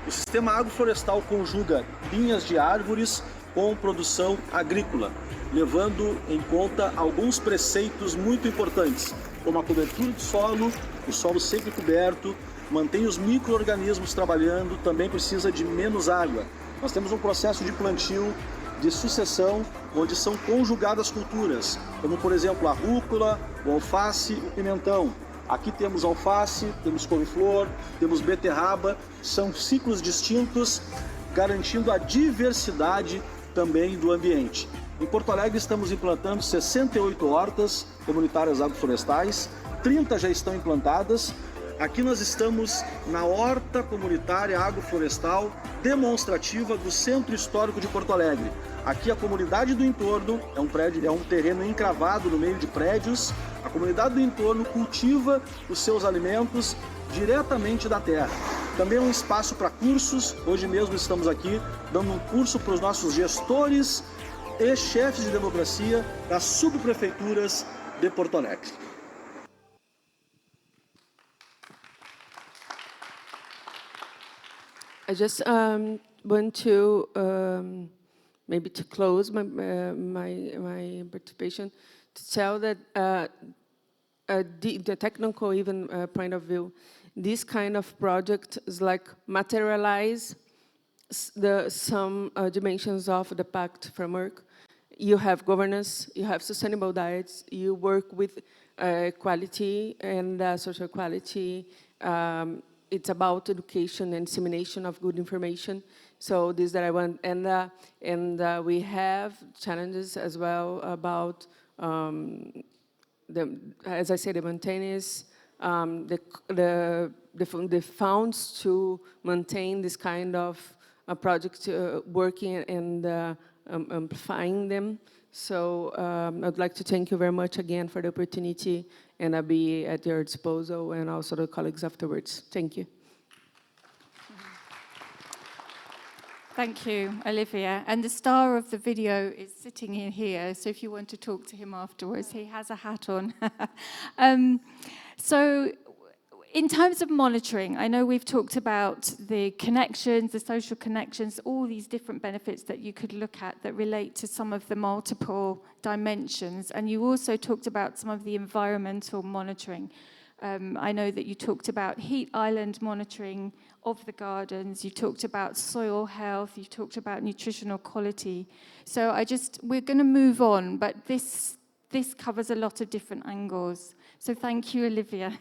O sistema agroflorestal conjuga linhas de árvores com produção agrícola, levando em conta alguns preceitos muito importantes, como a cobertura do solo, o solo sempre coberto, mantém os micro-organismos trabalhando, também precisa de menos água. Nós temos um processo de plantio, de sucessão, onde são conjugadas culturas, como por exemplo a rúcula, o alface, o pimentão. Aqui temos alface, temos couve-flor, temos beterraba, são ciclos distintos, garantindo a diversidade também do ambiente. Em Porto Alegre estamos implantando 68 hortas comunitárias agroflorestais, 30 já estão implantadas. Aqui nós estamos na horta comunitária agroflorestal demonstrativa do Centro Histórico de Porto Alegre. Aqui a comunidade do entorno, é um terreno encravado no meio de prédios, a comunidade do entorno cultiva os seus alimentos diretamente da terra. Também é um espaço para cursos, hoje mesmo estamos aqui dando um curso para os nossos gestores e chefes de democracia das subprefeituras de Porto Alegre. I just want to maybe to close my participation to tell that the technical even point of view, this kind of project is like materialize some dimensions of the Pact framework. You have governance, you have sustainable diets, you work with quality and social quality. It's about education and dissemination of good information. So this that I want, and we have challenges as well about as I said, the maintenance, the funds to maintain this kind of project working and amplifying them. So I'd like to thank you very much again for the opportunity, and I'll be at your disposal, and also the colleagues afterwards. Thank you. Thank you, Olivia. And the star of the video is sitting in here, so if you want to talk to him afterwards, he has a hat on. So in terms of monitoring, I know we've talked about the connections, the social connections, all these different benefits that you could look at that relate to some of the multiple dimensions. And you also talked about some of the environmental monitoring. I know that you talked about heat island monitoring of the gardens, you talked about soil health, you talked about nutritional quality. So we're going to move on, but this covers a lot of different angles. So thank you, Olivia.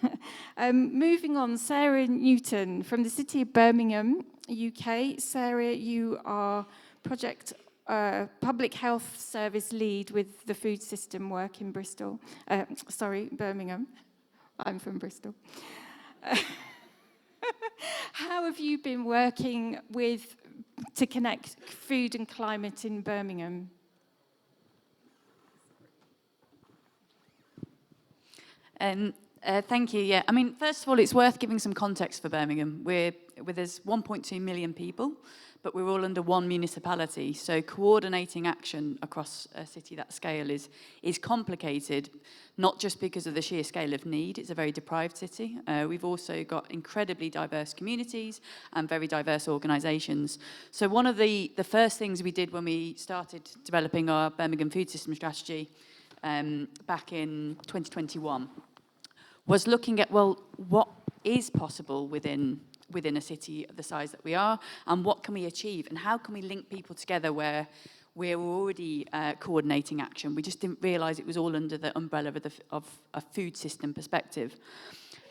Moving on, Sarah Newton from the City of Birmingham, UK. Sarah, you are Project Public Health Service Lead with the Food System Work in Bristol. Birmingham. I'm from Bristol. How have you been working to connect food and climate in Birmingham? Thank you. Yeah, I mean, first of all, it's worth giving some context for Birmingham. There's 1.2 million people, but we're all under one municipality. So coordinating action across a city that scale is complicated, not just because of the sheer scale of need. It's a very deprived city. We've also got incredibly diverse communities and very diverse organisations. So one of the first things we did when we started developing our Birmingham food system strategy back in 2021 was looking at, well, what is possible within a city of the size that we are, and what can we achieve, and how can we link people together where we're already coordinating action. We just didn't realise it was all under the umbrella of a food system perspective.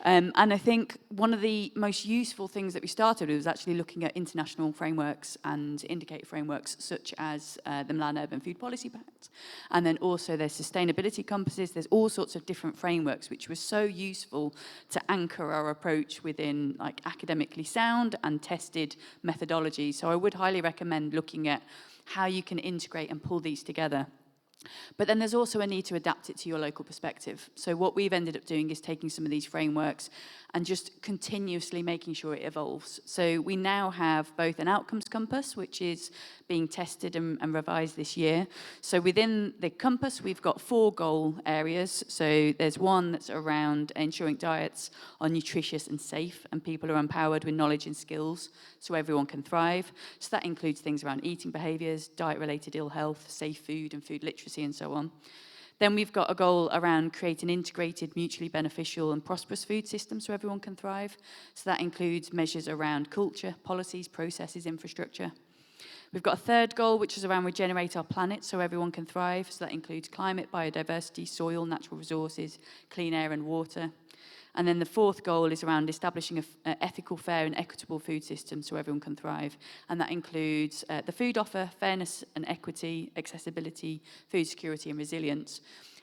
And I think one of the most useful things that we started with was actually looking at international frameworks and indicator frameworks such as the Milan Urban Food Policy Pact. And then also there's sustainability compasses. There's all sorts of different frameworks which were so useful to anchor our approach within like academically sound and tested methodology. So I would highly recommend looking at how you can integrate and pull these together. But then there's also a need to adapt it to your local perspective. So what we've ended up doing is taking some of these frameworks and just continuously making sure it evolves. So we now have both an outcomes compass, which is being tested and revised this year. So within the compass, we've got 4 goal areas. So there's one that's around ensuring diets are nutritious and safe, and people are empowered with knowledge and skills so everyone can thrive. So that includes things around eating behaviours, diet-related ill health, safe food and food literacy and so on. Then we've got a goal around creating integrated, mutually beneficial and prosperous food systems so everyone can thrive. So that includes measures around culture, policies, processes, infrastructure. We've got a third goal, which is around regenerate our planet so everyone can thrive. So that includes climate, biodiversity, soil, natural resources, clean air and water. And then the fourth goal is around establishing an ethical, fair and equitable food system so everyone can thrive. And that includes the food offer, fairness and equity, accessibility, food security and resilience.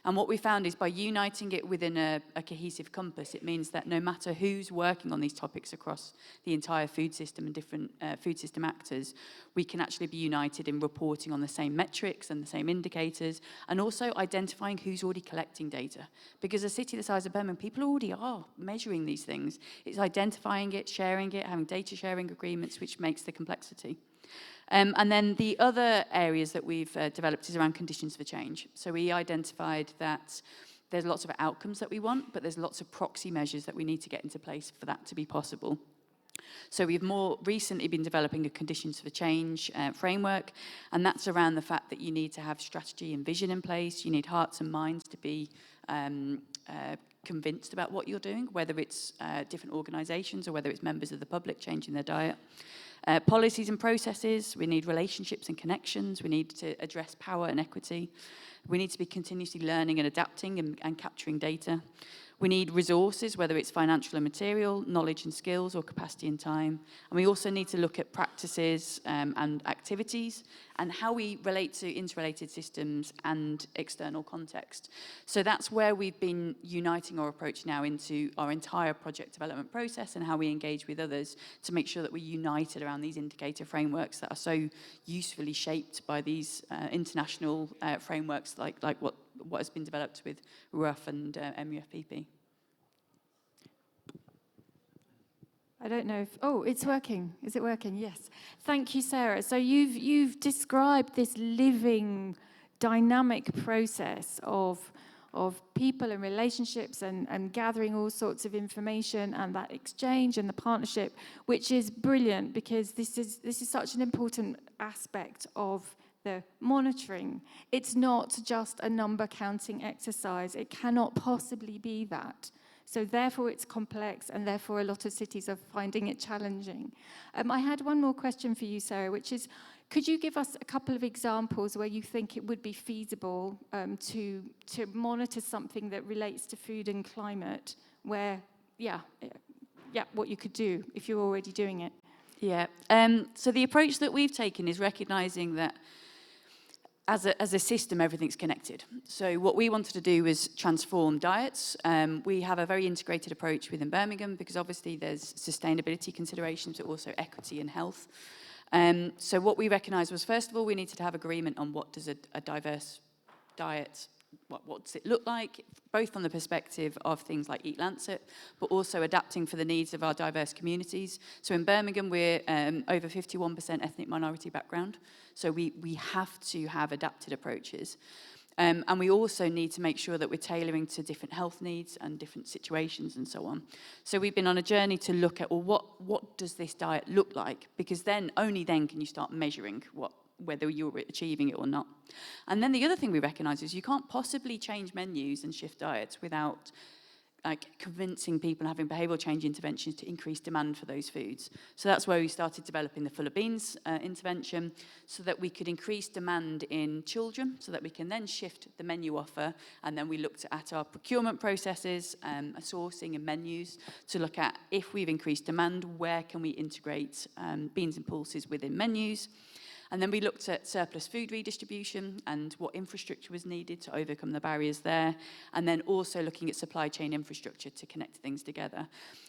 And what we found is by uniting it within a cohesive compass, it means that no matter who's working on these topics across the entire food system and different food system actors, we can actually be united in reporting on the same metrics and the same indicators, and also identifying who's already collecting data. Because a city the size of Birmingham, people already are measuring these things. It's identifying it, sharing it, having data sharing agreements, which makes the complexity. And then the other areas that we've developed is around conditions for change. So we identified that there's lots of outcomes that we want, but there's lots of proxy measures that we need to get into place for that to be possible. So we've more recently been developing a conditions for change framework, and that's around the fact that you need to have strategy and vision in place. You need hearts and minds to be convinced about what you're doing, whether it's different organisations or whether it's members of the public changing their diet. Policies and processes, we need relationships and connections, we need to address power and equity, we need to be continuously learning and adapting and capturing data. We need resources, whether it's financial and material, knowledge and skills, or capacity and time. And we also need to look at practices and activities and how we relate to interrelated systems and external context. So that's where we've been uniting our approach now into our entire project development process and how we engage with others to make sure that we're united around these indicator frameworks that are so usefully shaped by these international frameworks like what has been developed with RUAF and MUFPP. I don't know if, oh, it's working. Is it working? Yes. Thank you, Sarah. So you've described this living, dynamic process of people and relationships and gathering all sorts of information and that exchange and the partnership, which is brilliant because this is such an important aspect of the monitoring. It's not just a number counting exercise. It cannot possibly be that. So therefore it's complex and therefore a lot of cities are finding it challenging. I had one more question for you, Sarah, which is, could you give us a couple of examples where you think it would be feasible to monitor something that relates to food and climate, where, what you could do if you're already doing it? Yeah, so the approach that we've taken is recognising that as a system, everything's connected. So what we wanted to do was transform diets. We have a very integrated approach within Birmingham because obviously there's sustainability considerations, but also equity and health. So what we recognised was, first of all, we needed to have agreement on what does a diverse diet, what does it look like, both from the perspective of things like Eat Lancet, but also adapting for the needs of our diverse communities. So in Birmingham, we're over 51% ethnic minority background. So we have to have adapted approaches. And we also need to make sure that we're tailoring to different health needs and different situations and so on. So we've been on a journey to look at, well, what does this diet look like? Because then, only then can you start measuring whether you're achieving it or not. And then the other thing we recognise is you can't possibly change menus and shift diets without convincing people having behavioural change interventions to increase demand for those foods. So that's where we started developing the full of beans intervention so that we could increase demand in children so that we can then shift the menu offer. And then we looked at our procurement processes, sourcing and menus to look at, if we've increased demand, where can we integrate beans and pulses within menus. And then we looked at surplus food redistribution and what infrastructure was needed to overcome the barriers there, and then also looking at supply chain infrastructure to connect things together.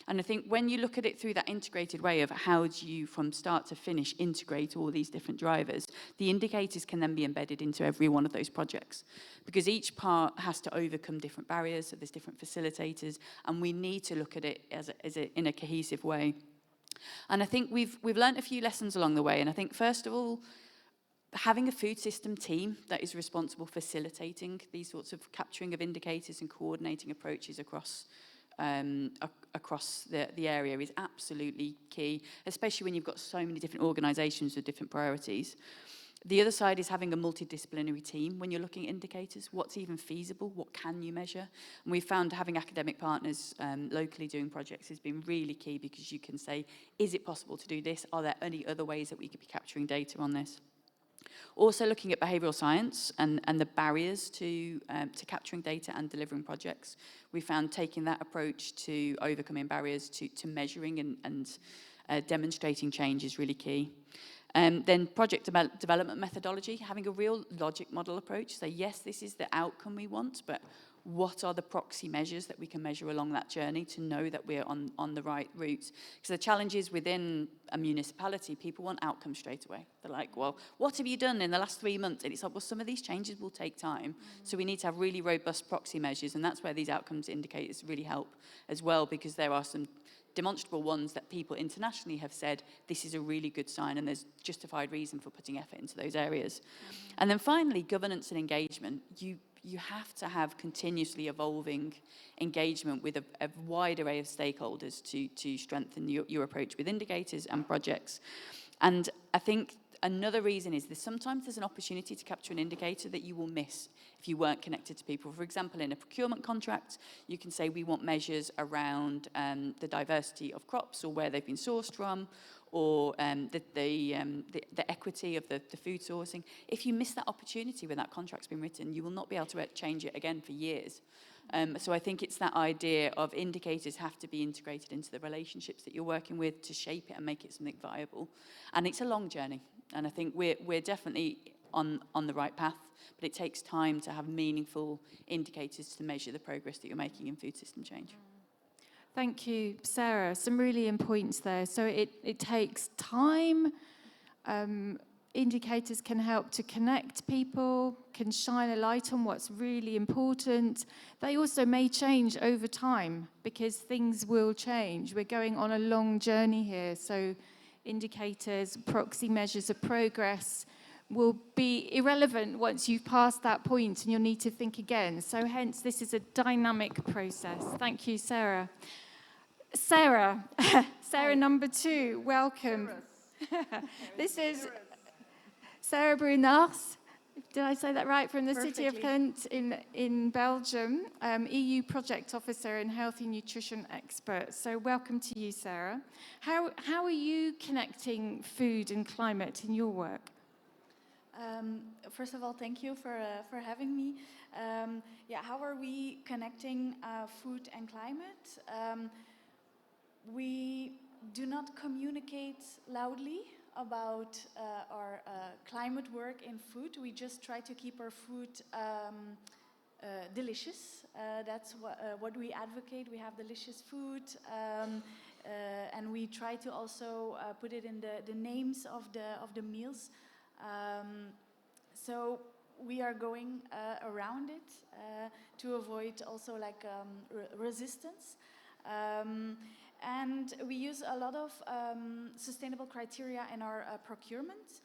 And I think when you look at it through that integrated way of how do you, from start to finish, integrate all these different drivers, the indicators can then be embedded into every one of those projects, because each part has to overcome different barriers, so there's different facilitators, and we need to look at it in a cohesive way. And I think we've learned a few lessons along the way, and I think first of all, having a food system team that is responsible for facilitating these sorts of capturing of indicators and coordinating approaches across the area is absolutely key, especially when you've got so many different organisations with different priorities. The other side is having a multidisciplinary team. When you're looking at indicators, what's even feasible? What can you measure? And we found having academic partners locally doing projects has been really key, because you can say, is it possible to do this? Are there any other ways that we could be capturing data on this? Also looking at behavioural science and the barriers to capturing data and delivering projects. We found taking that approach to overcoming barriers to measuring and demonstrating change is really key. Then project development methodology, having a real logic model approach. So yes, this is the outcome we want, but what are the proxy measures that we can measure along that journey to know that we're on the right route? Because the challenge is within a municipality, people want outcomes straight away. They're like, well, what have you done in the last 3 months? And it's like, well, some of these changes will take time. So we need to have really robust proxy measures, and that's where these outcomes indicators really help as well, because there are some demonstrable ones that people internationally have said, this is a really good sign, and there's justified reason for putting effort into those areas. And then finally, governance and engagement. You have to have continuously evolving engagement with a wide array of stakeholders to strengthen your approach with indicators and projects. And I think another reason is that sometimes there's an opportunity to capture an indicator that you will miss if you weren't connected to people. For example, in a procurement contract, you can say we want measures around the diversity of crops or where they've been sourced from, or the equity of the food sourcing. If you miss that opportunity when that contract's been written, you will not be able to change it again for years. So I think it's that idea of indicators have to be integrated into the relationships that you're working with to shape it and make it something viable. And it's a long journey. And I think we're definitely on the right path, but it takes time to have meaningful indicators to measure the progress that you're making in food system change. Thank you, Sarah. Some really important points there. So it takes time. Indicators can help to connect people, can shine a light on what's really important. They also may change over time, because things will change. We're going on a long journey here. So indicators, proxy measures of progress will be irrelevant once you've passed that point, and you'll need to think again. So hence, this is a dynamic process. Thank you, Sarah. Sarah number 2, welcome. This is Sarah Brunars, did I say that right, from the City of Ghent in Belgium, EU Project Officer and Healthy Nutrition Expert. So welcome to you, Sarah. How are you connecting food and climate in your work? First of all, thank you for having me. How are we connecting food and climate? We do not communicate loudly about our climate work in food. We just try to keep our food delicious. That's what we advocate. We have delicious food, and we try to also put it in the names of the meals. So we are going around it to avoid also like resistance. And we use a lot of sustainable criteria in our procurement,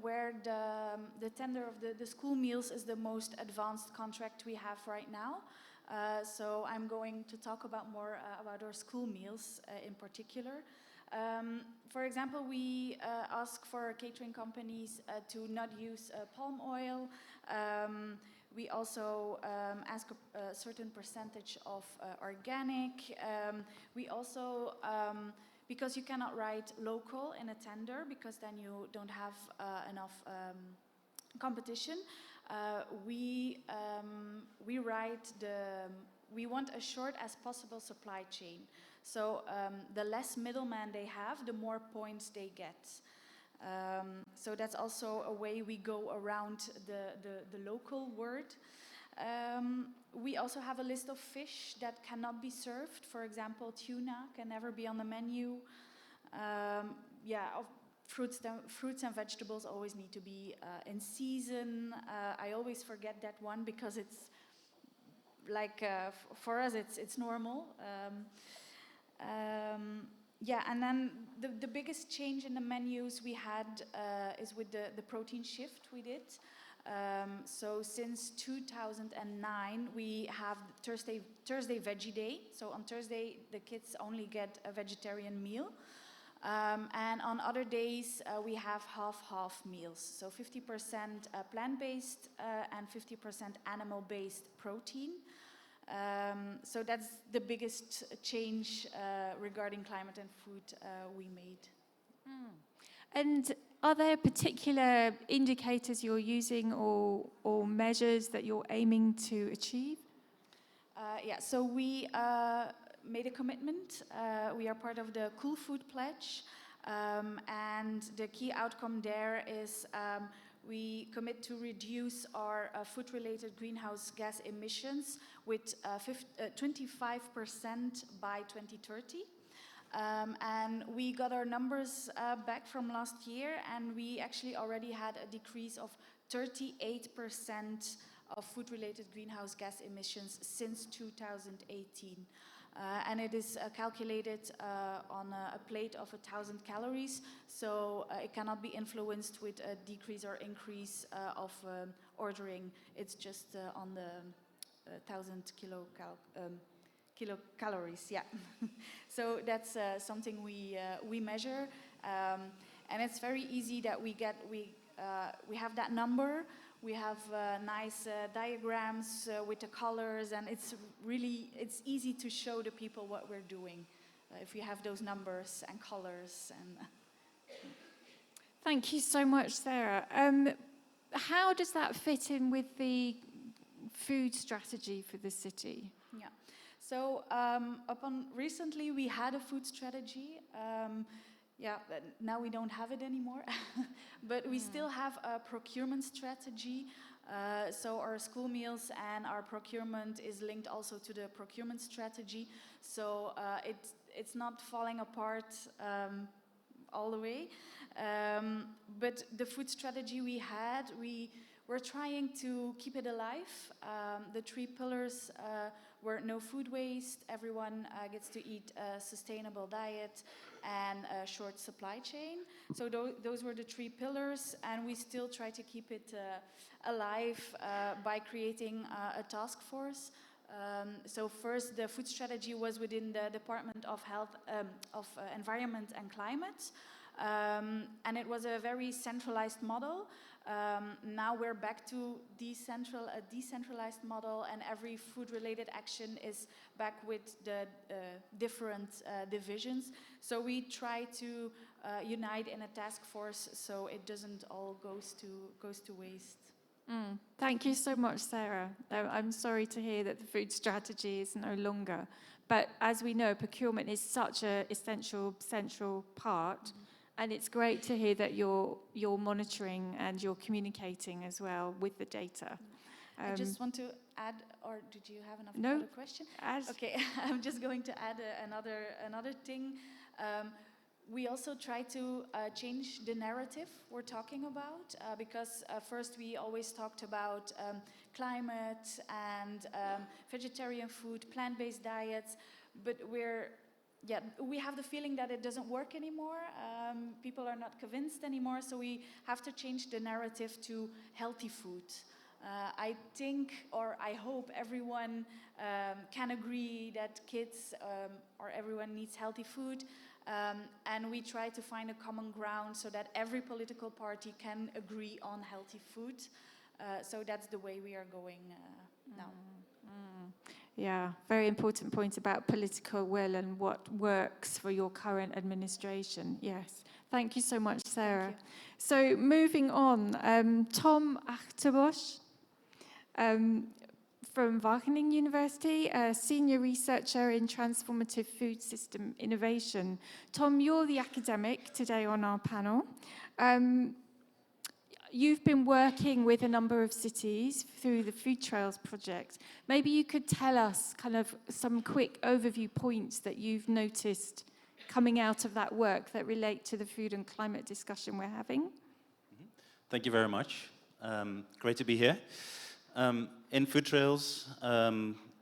where the tender of the school meals is the most advanced contract we have right now. So I'm going to talk more about our school meals in particular. For example, we ask for catering companies to not use palm oil. We also ask a certain percentage of organic. We also, because you cannot write local in a tender, because then you don't have enough competition, we write we want as short as possible supply chain. So the less middleman they have, the more points they get. So that's also a way we go around the local word. We also have a list of fish that cannot be served. For example, tuna can never be on the menu. Fruits and vegetables always need to be in season. I always forget that one because it's like for us it's normal. And then the biggest change in the menus we had is with the protein shift we did. So since 2009 we have Thursday Veggie Day. So on Thursday the kids only get a vegetarian meal. And on other days we have half meals. So 50% plant-based and 50% animal-based protein. So that's the biggest change regarding climate and food we made. And are there particular indicators you're using or measures that you're aiming to achieve? So we made a commitment. We are part of the Cool Food Pledge. And the key outcome there is we commit to reduce our food-related greenhouse gas emissions with 25% by 2030. And we got our numbers back from last year, and we actually already had a decrease of 38% of food-related greenhouse gas emissions since 2018. And it is calculated on a plate of 1,000 calories, so it cannot be influenced with a decrease or increase of ordering. It's just on the 1,000 kilocalories, yeah. So that's something we measure, and it's very easy that we have that number. We have nice diagrams with the colors, and it's easy to show the people what we're doing if you have those numbers and colors. And Thank you so much, Sarah. How does that fit in with the food strategy for the city? Yeah, so recently we had a food strategy. Now we don't have it anymore, but we still have a procurement strategy. So our school meals and our procurement is linked also to the procurement strategy. So it's not falling apart all the way. But the food strategy we had, we're trying to keep it alive. The 3 pillars were no food waste, everyone gets to eat a sustainable diet, and a short supply chain. So those were the 3 pillars, and we still try to keep it alive by creating a task force. So first, the food strategy was within the Department of Environment and Climate, and it was a very centralized model. Now we're back to a decentralized model, and every food-related action is back with the different divisions. So we try to unite in a task force so it doesn't all goes to waste. Thank you so much, Sarah. I'm sorry to hear that the food strategy is no longer. But as we know, procurement is such an essential, central part. And it's great to hear that you're monitoring and you're communicating as well with the data. I just want to add, or did you have another question? Okay, I'm just going to add another thing. We also try to change the narrative we're talking about, because first we always talked about climate and vegetarian food, plant-based diets, but we have the feeling that it doesn't work anymore. People are not convinced anymore, so we have to change the narrative to healthy food. I think, or I hope everyone can agree that kids or everyone needs healthy food, and we try to find a common ground so that every political party can agree on healthy food. So that's the way we are going now. Yeah, very important point about political will and what works for your current administration. Yes, thank you so much, Sarah. So moving on, Tom Achterbosch, from Wageningen University, a senior researcher in transformative food system innovation. Tom, you're the academic today on our panel. You've been working with a number of cities through the Food Trails project. Maybe you could tell us kind of some quick overview points that you've noticed coming out of that work that relate to the food and climate discussion we're having. Thank you very much. Great to be here. In Food Trails,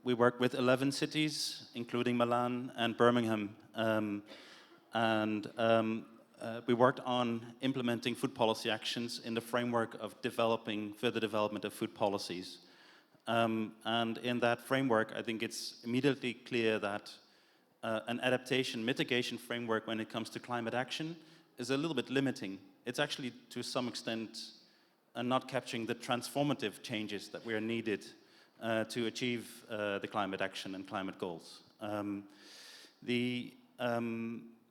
we work with 11 cities, including Milan and Birmingham. We worked on implementing food policy actions in the framework of developing further development of food policies. And in that framework, I think it's immediately clear that an adaptation mitigation framework when it comes to climate action is a little bit limiting. It's actually, to some extent, not capturing the transformative changes that we are needed to achieve the climate action and climate goals.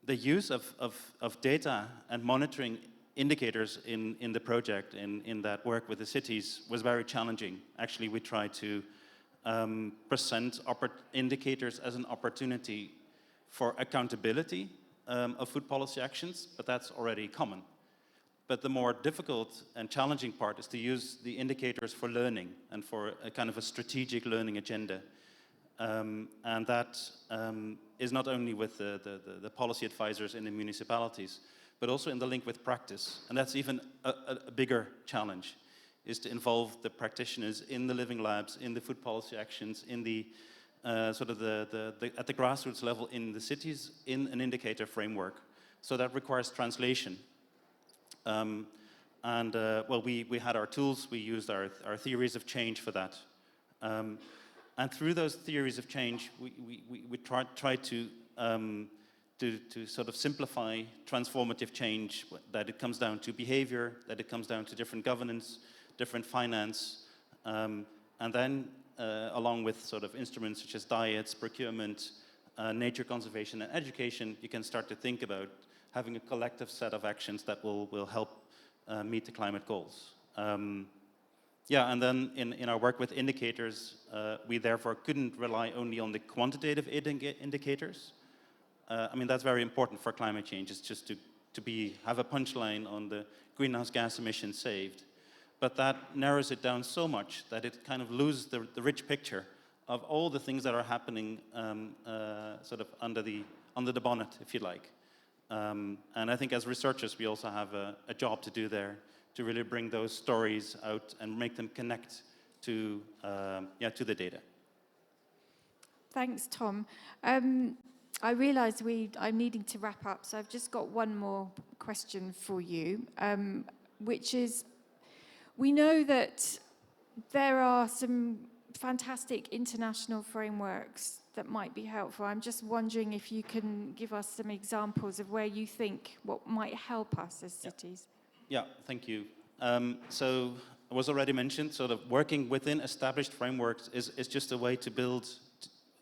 The use of data and monitoring indicators in the project, in that work with the cities, was very challenging. Actually, we tried to present indicators as an opportunity for accountability of food policy actions, but that's already common. But the more difficult and challenging part is to use the indicators for learning and for a kind of a strategic learning agenda. And that is not only with the policy advisors in the municipalities, but also in the link with practice. And that's even a bigger challenge, is to involve the practitioners in the living labs, in the food policy actions, in the sort of at the grassroots level in the cities, in an indicator framework. So that requires translation. Well, we had our tools, we used our theories of change for that. And through those theories of change, we tried to sort of simplify transformative change, that it comes down to behavior, that it comes down to different governance, different finance, and then along with sort of instruments such as diets, procurement, nature conservation, and education, you can start to think about having a collective set of actions that will help meet the climate goals. Yeah, and then in our work with indicators, we therefore couldn't rely only on the quantitative indicators. I mean, that's very important for climate change. It's just to have a punchline on the greenhouse gas emissions saved. But that narrows it down so much that it kind of loses the rich picture of all the things that are happening sort of under the bonnet, if you like. And I think as researchers, we also have a job to do there, to really bring those stories out and make them connect to the data. Thanks, Tom. I realise I'm needing to wrap up, so I've just got one more question for you, which is, we know that there are some fantastic international frameworks that might be helpful. I'm just wondering if you can give us some examples of where you think what might help us as cities. Yeah, thank you. So it was already mentioned, sort of working within established frameworks is just a way to build.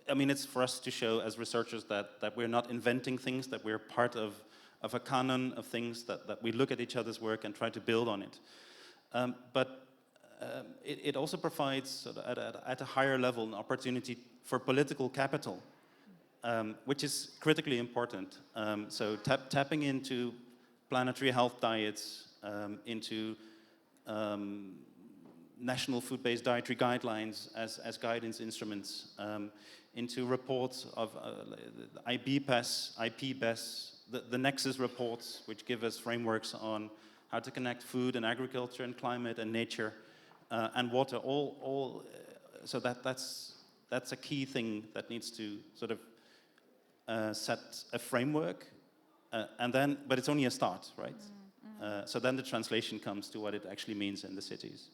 I mean, it's for us to show as researchers that we're not inventing things, that we're part of a canon of things, that we look at each other's work and try to build on it. But it also provides, sort of at a higher level, an opportunity for political capital, which is critically important. So tapping into planetary health diets, into national food-based dietary guidelines as guidance instruments, into reports of IPBES, the Nexus reports, which give us frameworks on how to connect food and agriculture and climate and nature and water, all so that's a key thing that needs to sort of set a framework, but it's only a start, right? So then the translation comes to what it actually means in the cities.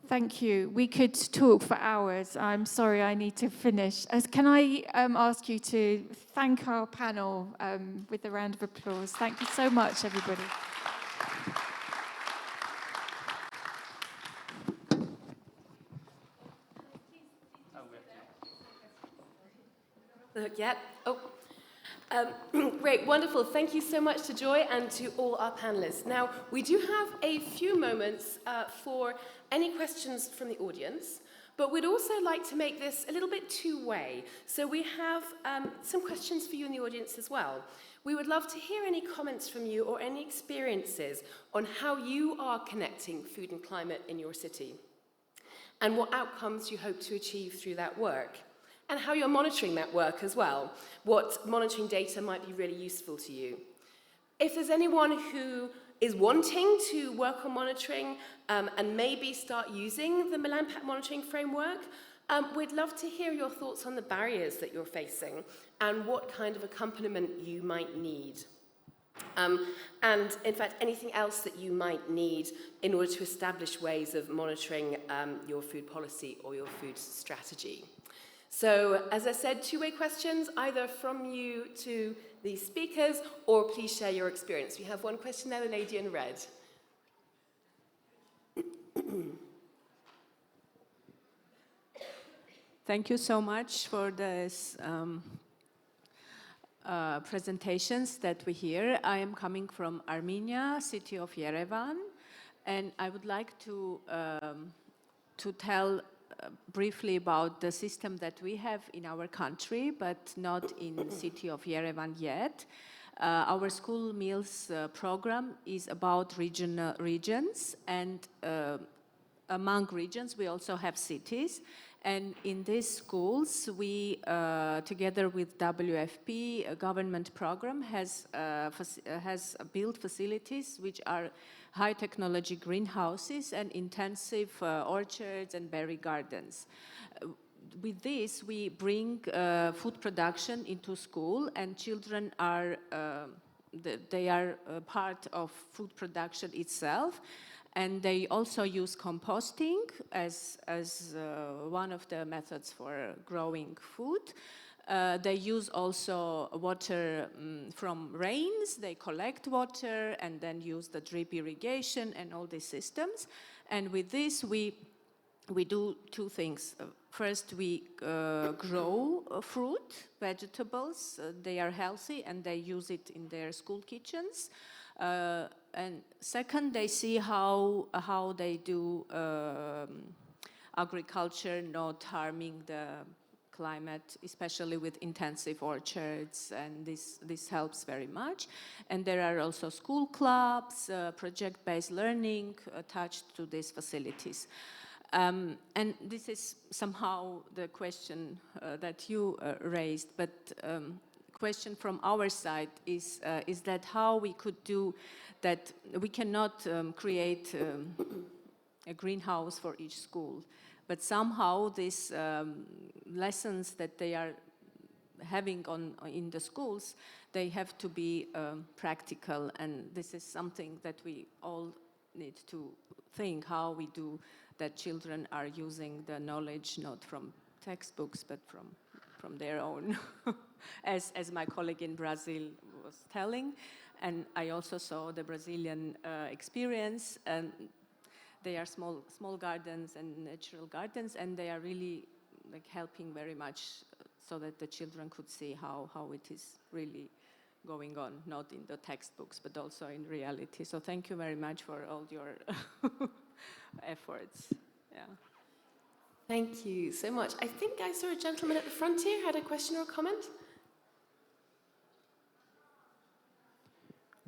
Thank you. We could talk for hours. I'm sorry, I need to finish. Can I ask you to thank our panel with a round of applause? Thank you so much, everybody. Yeah. Oh. Great, wonderful. Thank you so much to Joy and to all our panelists. Now, we do have a few moments for any questions from the audience, But we'd also like to make this a little bit two-way. So we have some questions for you in the audience as well. We would love to hear any comments from you or any experiences on how you are connecting food and climate in your city, and what outcomes you hope to achieve through that work, and how you're monitoring that work as well, what monitoring data might be really useful to you. If there's anyone who is wanting to work on monitoring and maybe start using the MUFPP monitoring framework, we'd love to hear your thoughts on the barriers that you're facing and what kind of accompaniment you might need. And in fact, anything else that you might need in order to establish ways of monitoring your food policy or your food strategy. So, as I said, two-way questions, either from you to the speakers, or please share your experience. We have one question there, the lady in red. Thank you so much for this presentations that we hear. I am coming from Armenia, city of Yerevan, and I would like to tell briefly about the system that we have in our country, but not in the city of Yerevan yet. Our school meals program is about regions, and among regions we also have cities. And in these schools, we, together with WFP, a government program, has built facilities which are high technology greenhouses and intensive orchards and berry gardens. With this, we bring food production into school, and children are, they are part of food production itself. And they also use composting as one of the methods for growing food. They use also water from rains. They collect water and then use the drip irrigation and all these systems. And with this, we do two things. First, we grow fruit, vegetables. They are healthy and they use it in their school kitchens. And second, they see how they do agriculture, not harming the climate, especially with intensive orchards, and this helps very much. And there are also school clubs, project-based learning attached to these facilities. And this is somehow the question that you raised, but question from our side is that how we could do that. We cannot create a greenhouse for each school, but somehow these lessons that they are having in the schools, they have to be practical, and this is something that we all need to think how we do that. Children are using the knowledge not from textbooks but from their own, as my colleague in Brazil was telling. And I also saw the Brazilian experience, and they are small gardens and natural gardens, and they are really like helping very much so that the children could see how it is really going on, not in the textbooks, but also in reality. So thank you very much for all your efforts. Yeah. Thank you so much. I think I saw a gentleman at the front here had a question or a comment.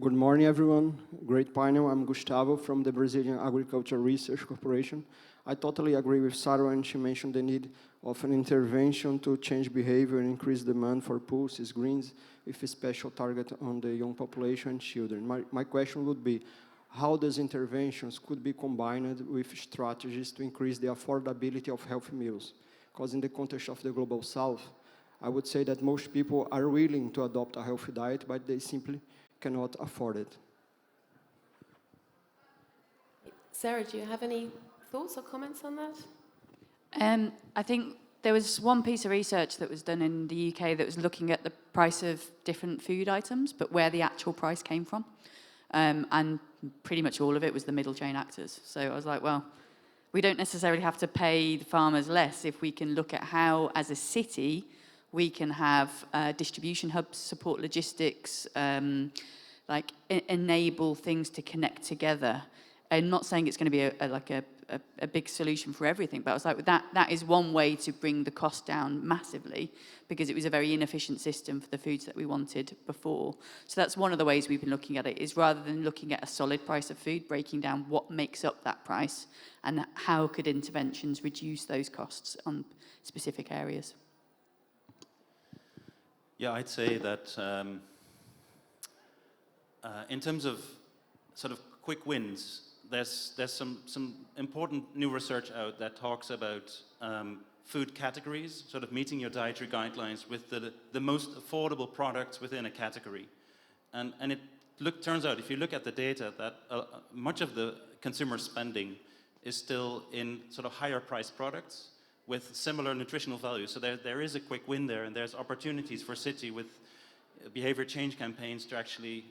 Good morning, everyone. Great panel. I'm Gustavo from the Brazilian Agricultural Research Corporation. I totally agree with Sarah when she mentioned the need of an intervention to change behavior and increase demand for pulses, greens, with a special target on the young population and children. My question would be, how these interventions could be combined with strategies to increase the affordability of healthy meals? Because in the context of the Global South, I would say that most people are willing to adopt a healthy diet, but they simply cannot afford it. Sarah, do you have any thoughts or comments on that? I think there was one piece of research that was done in the UK that was looking at the price of different food items, but where the actual price came from. And pretty much all of it was the middle chain actors. So I was like, well, we don't necessarily have to pay the farmers less if we can look at how, as a city, we can have distribution hubs, support logistics, enable things to connect together. I'm not saying it's going to be a big solution for everything. But I was like, that is one way to bring the cost down massively, because it was a very inefficient system for the foods that we wanted before. So that's one of the ways we've been looking at it, is rather than looking at a solid price of food, breaking down what makes up that price and how could interventions reduce those costs on specific areas. Yeah, I'd say that in terms of sort of quick wins, there's some important new research out that talks about food categories, sort of meeting your dietary guidelines with the most affordable products within a category. And it turns out, if you look at the data, that much of the consumer spending is still in sort of higher priced products with similar nutritional value. So there is a quick win there, and there's opportunities for City with behavior change campaigns to actually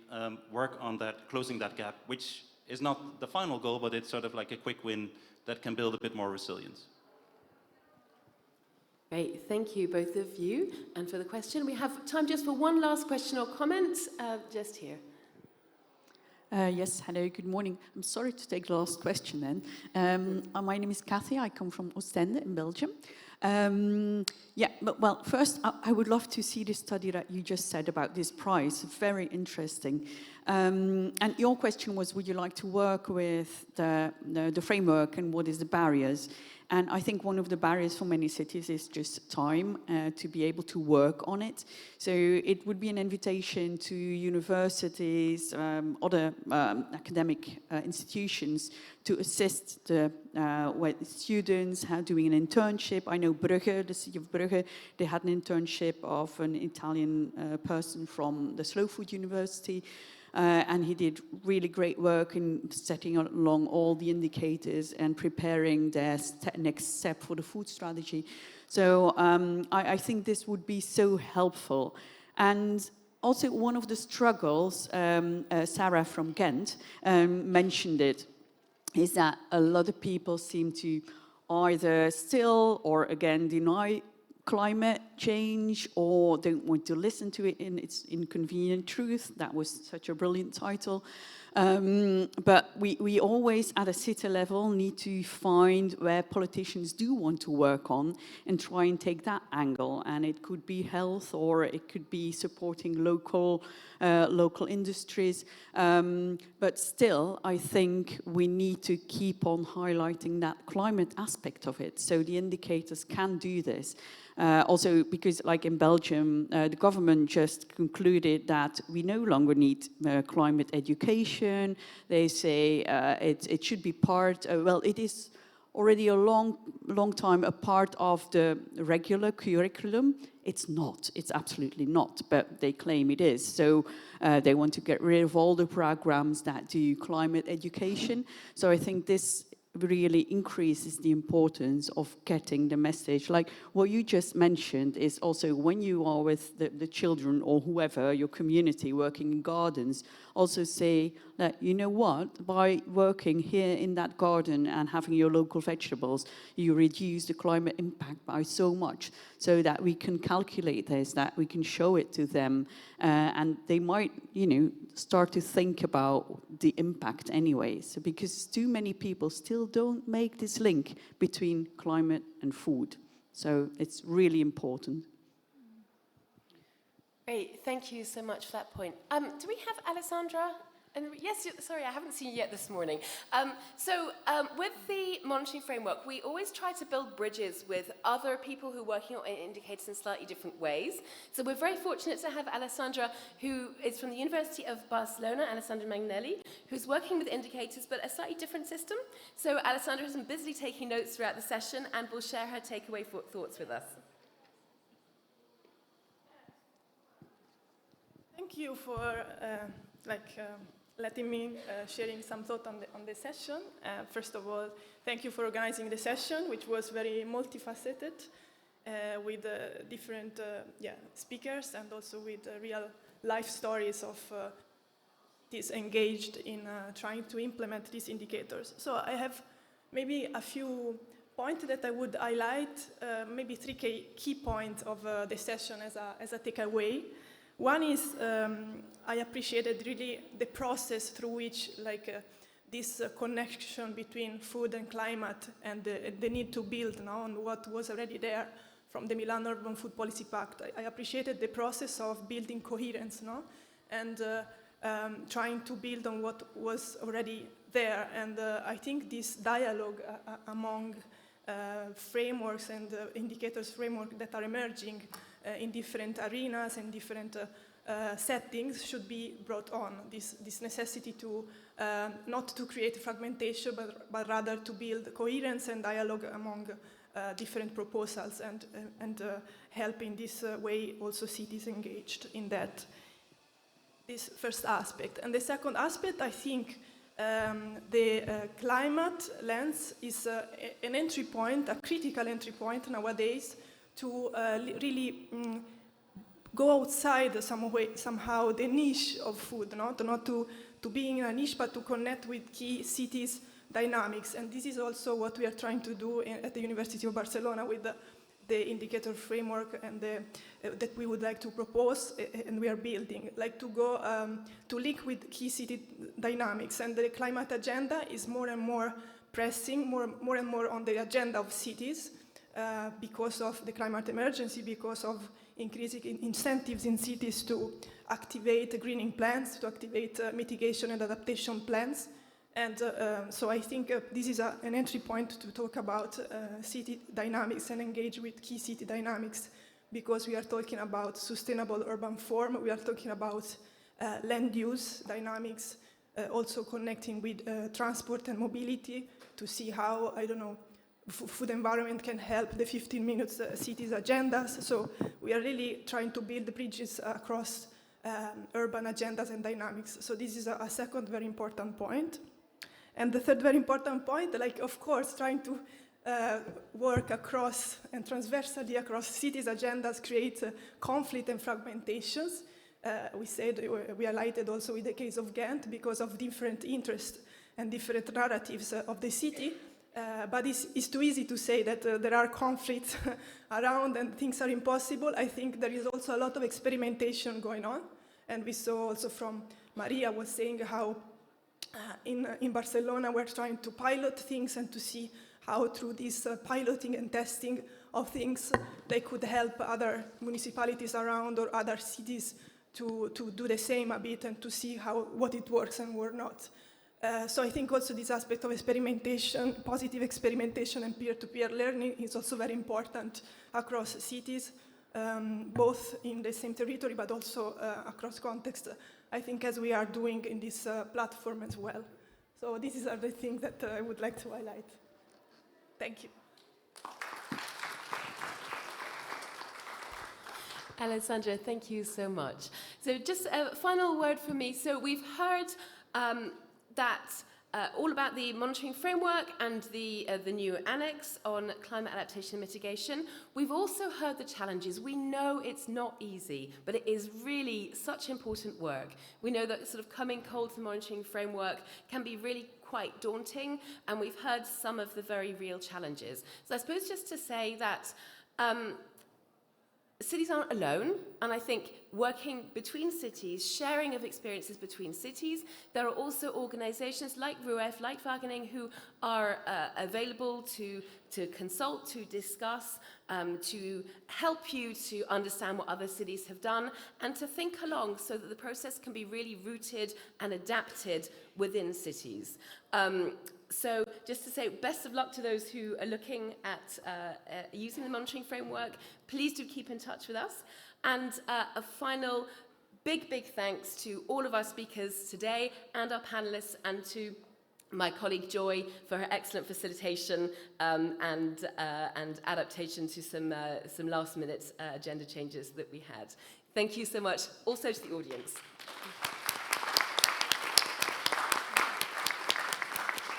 work on that, closing that gap, which is not the final goal, but it's sort of like a quick win that can build a bit more resilience. Great, thank you both of you, and for the question. We have time just for one last question or comment, just here. Yes, hello, good morning. I'm sorry to take the last question then. My name is Kathy, I come from Ostende in Belgium. Well, first, I would love to see the study that you just said about this price. Very interesting. And your question was, would you like to work with the framework and what is the barriers? And I think one of the barriers for many cities is just time to be able to work on it. So it would be an invitation to universities, other academic institutions to assist the students doing an internship. I know Brugge, the city of Brugge, they had an internship of an Italian person from the Slow Food University. And he did really great work in setting along all the indicators and preparing their next step for the food strategy. So I think this would be so helpful. And also one of the struggles, Sarah from Ghent mentioned it, is that a lot of people seem to either still or again deny climate change or don't want to listen to it in its inconvenient truth. That was such a brilliant title. But we always, at a city level, need to find where politicians do want to work on and try and take that angle. And it could be health, or it could be supporting local industries. But still, I think we need to keep on highlighting that climate aspect of it. So the indicators can do this. Also, because like in Belgium, the government just concluded that we no longer need climate education. They say it should be part, well, it is already a long time a part of the regular curriculum. It's not, it's absolutely not, but they claim it is. So they want to get rid of all the programs that do climate education. So I think this really increases the importance of getting the message. Like what you just mentioned is also when you are with the children or whoever, your community working in gardens, also say that, you know what, by working here in that garden and having your local vegetables, you reduce the climate impact by so much, so that we can calculate this, that we can show it to them, and they might, you know, start to think about the impact anyway. So because too many people still don't make this link between climate and food. So it's really important. Great, thank you so much for that point. Do we have Alessandra? And yes, sorry, I haven't seen you yet this morning. With the monitoring framework, we always try to build bridges with other people who are working on indicators in slightly different ways. So we're very fortunate to have Alessandra, who is from the University of Barcelona, Alessandra Magnelli, who's working with indicators, but a slightly different system. So Alessandra has been busily taking notes throughout the session and will share her takeaway thoughts with us. Thank you for letting me sharing some thought on the session. First of all, thank you for organizing the session, which was very multifaceted, with different speakers and also with real life stories of these engaged in trying to implement these indicators. So I have maybe a few points that I would highlight, maybe three key points of the session as a takeaway. One is I appreciated really the process through which this connection between food and climate and the need to build on what was already there from the Milan Urban Food Policy Pact. I appreciated the process of building coherence, and trying to build on what was already there. And I think this dialogue among frameworks and indicators framework that are emerging in different arenas and different settings should be brought on. This necessity to not to create fragmentation, but rather to build coherence and dialogue among different proposals and help in this way also cities engaged in that. This first aspect. And the second aspect, I think the climate lens is an entry point, a critical entry point nowadays to really go outside somehow the niche of food, not to being in a niche, but to connect with key cities dynamics. And this is also what we are trying to do at the University of Barcelona with the indicator framework and that we would like to propose and we are building, like to go to link with key city dynamics. And the climate agenda is more and more pressing, more and more on the agenda of cities because of the climate emergency, because of increasing incentives in cities to activate greening plans, to activate mitigation and adaptation plans. And so I think this is an entry point to talk about city dynamics and engage with key city dynamics, because we are talking about sustainable urban form, we are talking about land use dynamics, also connecting with transport and mobility to see how, I don't know, food environment can help the 15 minutes cities agendas. So we are really trying to build bridges across urban agendas and dynamics. So this is a second very important point. And the third very important point, like, of course, trying to work across and transversally across cities' agendas, create conflict and fragmentations. We said, we highlighted also with the case of Ghent because of different interests and different narratives of the city. But it's too easy to say that there are conflicts around and things are impossible. I think there is also a lot of experimentation going on. And we saw also from Maria was saying how in Barcelona, we're trying to pilot things and to see how through this piloting and testing of things, they could help other municipalities around or other cities to do the same a bit and to see what it works and what not. So I think also this aspect of experimentation, positive experimentation and peer-to-peer learning is also very important across cities, both in the same territory, but also across context, I think, as we are doing in this platform as well. So these are the things that I would like to highlight. Thank you. Alessandra, thank you so much. So just a final word from me. So we've heard that all about the monitoring framework and the new annex on climate adaptation and mitigation. We've also heard the challenges. We know it's not easy, but it is really such important work. We know that sort of coming cold to the monitoring framework can be really quite daunting, and we've heard some of the very real challenges. So I suppose just to say that cities aren't alone, and I think working between cities, sharing of experiences between cities, there are also organizations like RUAF, like Wageningen, who are available to consult, to discuss, to help you to understand what other cities have done, and to think along so that the process can be really rooted and adapted within cities. So just to say best of luck to those who are looking at using the monitoring framework. Please do keep in touch with us. And a final big thanks to all of our speakers today and our panelists, and to my colleague Joy for her excellent facilitation and adaptation to some last minute agenda changes that we had. Thank you so much. Also to the audience.